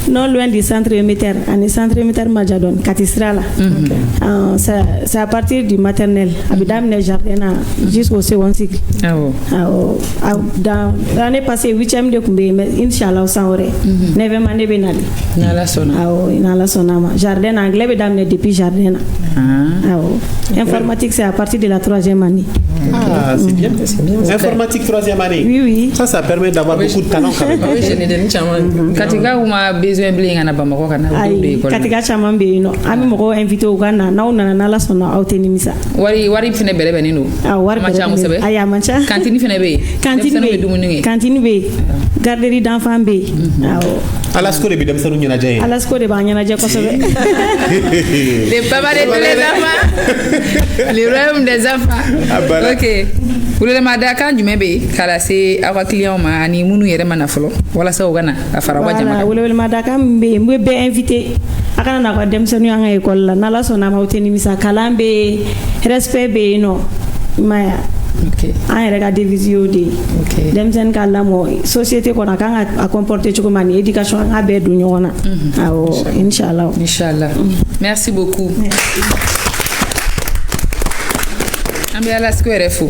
Non loin du centre émetteur, on est centre émetteur Majadon, Katistra là. C'est à partir du maternel, Abidam le jardin jusqu'au second cycle. Dans l'année passée, 8e de Koumbe, mais Inch'Allah, sans aurait. 9e année Benali. Nala Sona. Nala Sonama. Jardin anglais, Bedam depuis jardin. Informatique, c'est à partir de la 3e année. Ah, c'est bien. Informatique 3e année. Oui, oui. Ça permet d'avoir beaucoup de talent quand même. Oui, je n'ai pas. Katika uma besoin bling ana Bamako kana do école. Katika chama be no. Ami moko invité au Ghana na una nala sona autenimisa. Wari fene bele benino. Wari bele. Aya mancha. Cantine fene be. Cantine be. Garderie d'enfants be. Alasko de bidam sanu nyana jay. Alasko de ba nyana jay ko sobe. Les papas de tous les enfants. Les rêves des enfants. OK. Wulele madaka jumebe kala se awa client ma ani munu yere mana folo wala sa ogana afara wa jama wulele madaka mbe be invité akana na kwa demsenu anga école la nala sona ma uteni misa kalambe respect be no maya OK an yɛrɛ ka division de OK denmisɛnnin ka lamɔ société kɔnɔ kan ka comporter cogo man ni éducation an ka bɛɛ don ɲɔgɔn na awɔ inchallah merci beaucoup ambi ala sko RFO.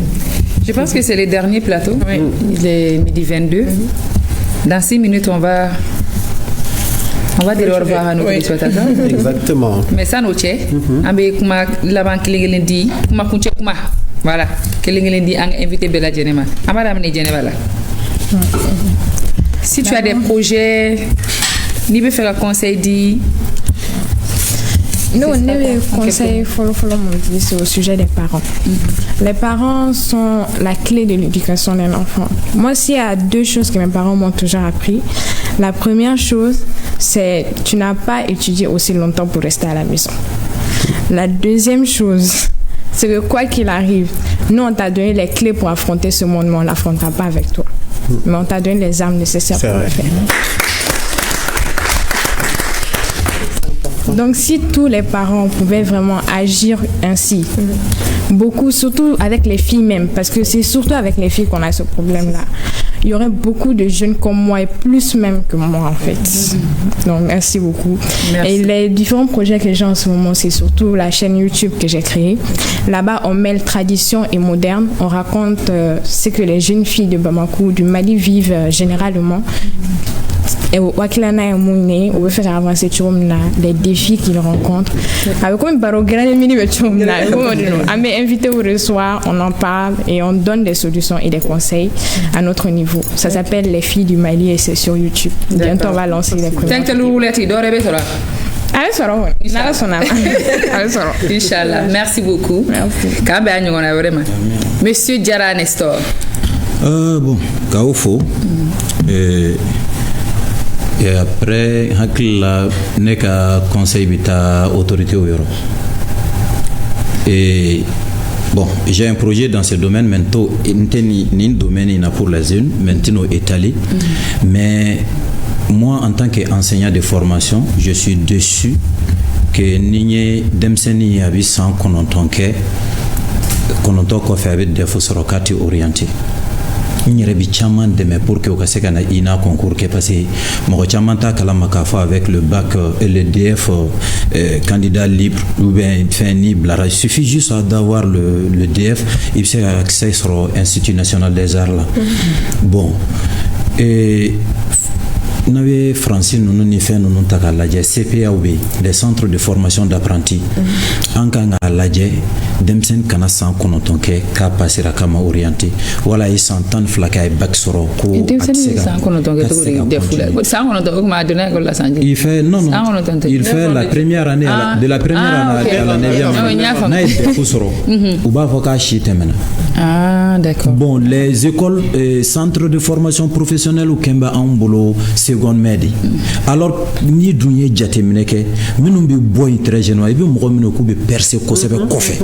Je pense que c'est le dernier plateau. Oui. Il est midi 22. Dans 6 minutes, on va dire au revoir à nos téléspectateurs. Exactement. Mais ça, nous tient. Ambe kuma laban kilingelendi, kuma kunche kuma. Voilà. Kilingelendi ang invité Bella Djenema. Madame ne Djenema là. Si tu as des projets, ni be faire un conseil dit. Nous, on est conseil c'est au sujet des parents. Les parents sont la clé de l'éducation d'un enfant. Moi, s'il y a 2 choses que mes parents m'ont toujours appris, la première chose, c'est tu n'as pas étudié aussi longtemps pour rester à la maison. La deuxième chose, c'est que quoi qu'il arrive, nous, on t'a donné les clés pour affronter ce monde, mais on ne l'affrontera pas avec toi. Mais on t'a donné les armes nécessaires pour le faire. Donc si tous les parents pouvaient vraiment agir ainsi, beaucoup, surtout avec les filles même, parce que c'est surtout avec les filles qu'on a ce problème-là, il y aurait beaucoup de jeunes comme moi et plus même que moi en fait. Donc merci beaucoup. Merci. Et les différents projets que j'ai en ce moment, c'est surtout la chaîne YouTube que j'ai créée. Là-bas, on mêle tradition et moderne. On raconte ce que les jeunes filles de Bamako, du Mali vivent généralement. Et wakilana et Mouné, on veut faire avancer les défis qu'ils rencontrent. Avec comme Baro Grand Mini on est invité au reçoit, on en parle et on donne des solutions et des conseils à notre niveau. Ça s'appelle Les filles du Mali et c'est sur YouTube. Bientôt on va lancer les premiers. Inch'Allah. Merci beaucoup. Merci. Monsieur Diarra Nestor. Bon, Kaofo. Et après, hakila neka conseil bita autorité au yoro. Et Bon, j'ai un projet dans ce domaine, maintenant, ni domaine pour la zone, maintenant étalé. Mais moi, en tant qu'enseignant de formation, je suis déçu que Nigne Demseni avait 100 qu'on fait avec des fausses rocati orientées. N'y a pas de pour que vous ayez un concours qui est passé. Moi, avec le bac et le DF candidat libre ou bien fin libre. Il suffit juste d'avoir le DF et puis accès sur l'Institut national des arts là. Bon. Et nous avons Francine, nous avons fait des CPAOB, des centres de formation d'apprentis. En cas de Demsen kana san konoton ke ka passer kama orienté wala yi santan flaka e bac soro ko san konoton ke to de fula san konoton ko ma dona ko la sanji il fait il fait la première année de la première année à la 9e na e de soro ou ba foka chitemena d'accord. Bon, les écoles centres de formation professionnelle ou kemba en bolo seconde medi alors ni dunye jatemine ke minum bi boy très jeune et bi mo mino ko be percer ko sebe ko fe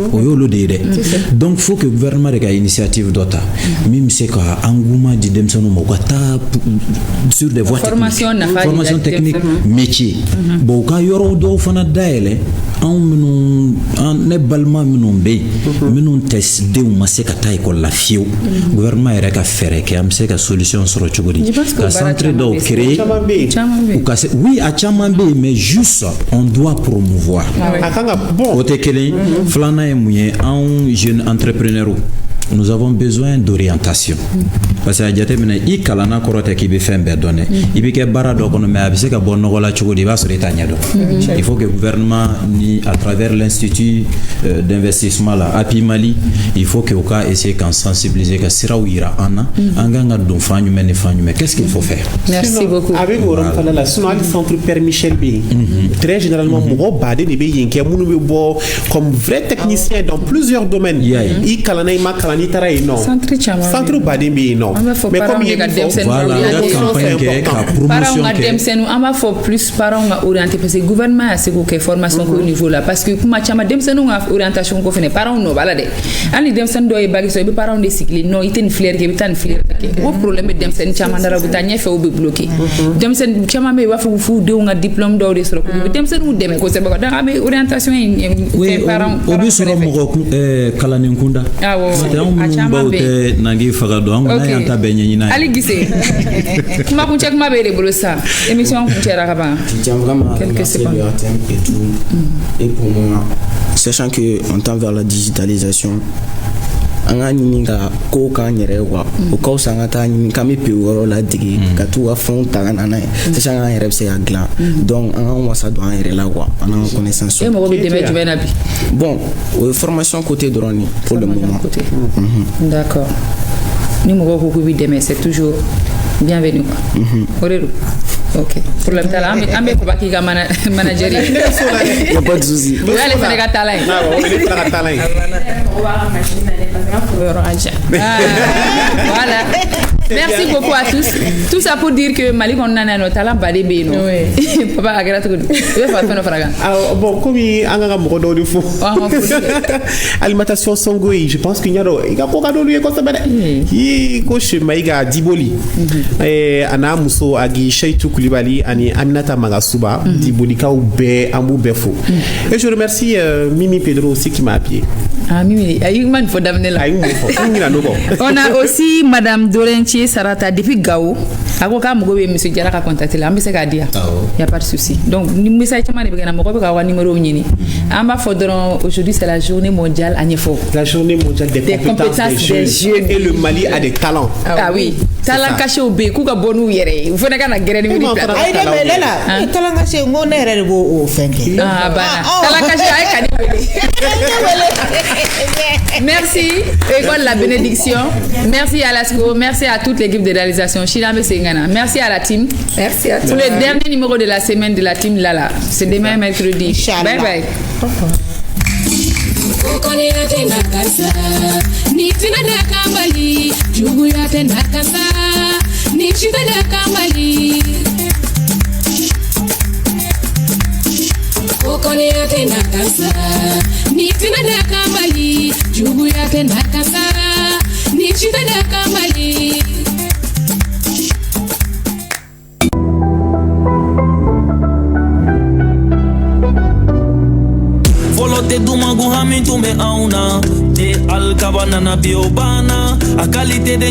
donc il faut que le gouvernement ait une initiative d'autre. Même si engouement di demsonu mo gata sur des voies formation technique métier. Bon quand yoro do fana daele en ne balma minum be minum test de uma se kata école la fiu gouvernement ere ka faire que am se ka solution sur chogodi ka centre do créer oui à Chamambe mais juste on doit promouvoir bon otekele flana un jeune entrepreneur. Nous avons besoin d'orientation. Parce que il kalana korote ki be fembe donné. Il be ke bara do kono me abise ka bonno gola chugodi ba so retanya do. Il faut que le gouvernement ni à travers l'institut d'investissement là API Mali, il faut que oka essayer qu'en sensibiliser que sira wira ana anganga do fanyu men fanyu mais qu'est-ce qu'il faut faire? Merci beaucoup. Avec Oram Falala sinon le centre Père Michel B. Très généralement mo badé de be yinke munu be bo comme vrai technicien dans plusieurs domaines. Il kalana ma non. Centre Badimbi non. Mais comme il y a parents faut plus parents orientés parce que le gouvernement a cette formation au niveau là parce que kuma chama demsenu orientation ko fene parents no balade ani demsen do e bagi so be parents de cycle non iten flair ke bitan flair ke o problème demsen chama ndara butanye fe o be bloqué demsen chama me wa fu de nga diplôme do de so ko demsen u deme ko se ba da be orientation e parents o bi soro mo kalanin kunda nangi faga do ngona yanta benye nyina ali gise kuma kunche kuma be rebolo ça émission kunche rakaba quelques secondes et pour moi sachant que on tend vers la digitalisation anga nyinga ko ka nyere wa o ko sanga ta nyinga mi pe woro la digi ka tu wa fon ta na sachant anga yere se agla donc anga on sa do anga yere la wa ana connaissance et mo be de ben bon formation côté drone pour le moment d'accord numéro ko bi demain c'est toujours bienvenue orero ok pour le talent ambe ko baki ga manager il y a pas de souci allez faire ga talent on va faire talent on va machine voilà. Merci beaucoup à tous. Tout ça pour dire que Mali on a nos talents badé beno. Papa agrate ko. Il faut faire fraga. Bon comme anga mo do fo. Alimentation Songoyi, je pense qu'il y a il ga ko ga do lui ko sabada. Yi ko shema iga Diboli. Ana muso agi Shaitou Koulibaly ani Aminata Magasuba Diboli ka ube ambu befo. Et je remercie Mimi Pedro aussi qui m'a appuyé. Ah Mimi, ayman faut d'amener là. On a aussi madame Dorentier Sarata depuis Gao. Ako ka mugo be monsieur Diarra ka contacter là, mbese ka dia. Il y a pas de souci. Donc ni message chama ne be na mugo be ka wa numéro nyini. Amba faudron aujourd'hui c'est la journée mondiale Agnefo. La journée mondiale des compétences des jeunes et le Mali a des talents. Ah oui. Talent caché au be ku ka bonu yere. Il faut na kana gere ni plateau. Ay de melela. Talent caché ngo na yere bo o fenke. Ah bana. Talent caché ay kadi. Merci. École la bénédiction. Merci à l'ASCO. Merci à toute l'équipe de réalisation. Shilame Sengana. Merci à la team. Merci à toi. Pour le dernier numéro de la semaine de la team Lala. C'est demain mercredi. Bye bye. Kokone yate nakasa ni tina da kamali jugu ya ke na kasara ni chita da kamali. Te dumagu hamin tumbe auna te alkabana na biobana a qualité de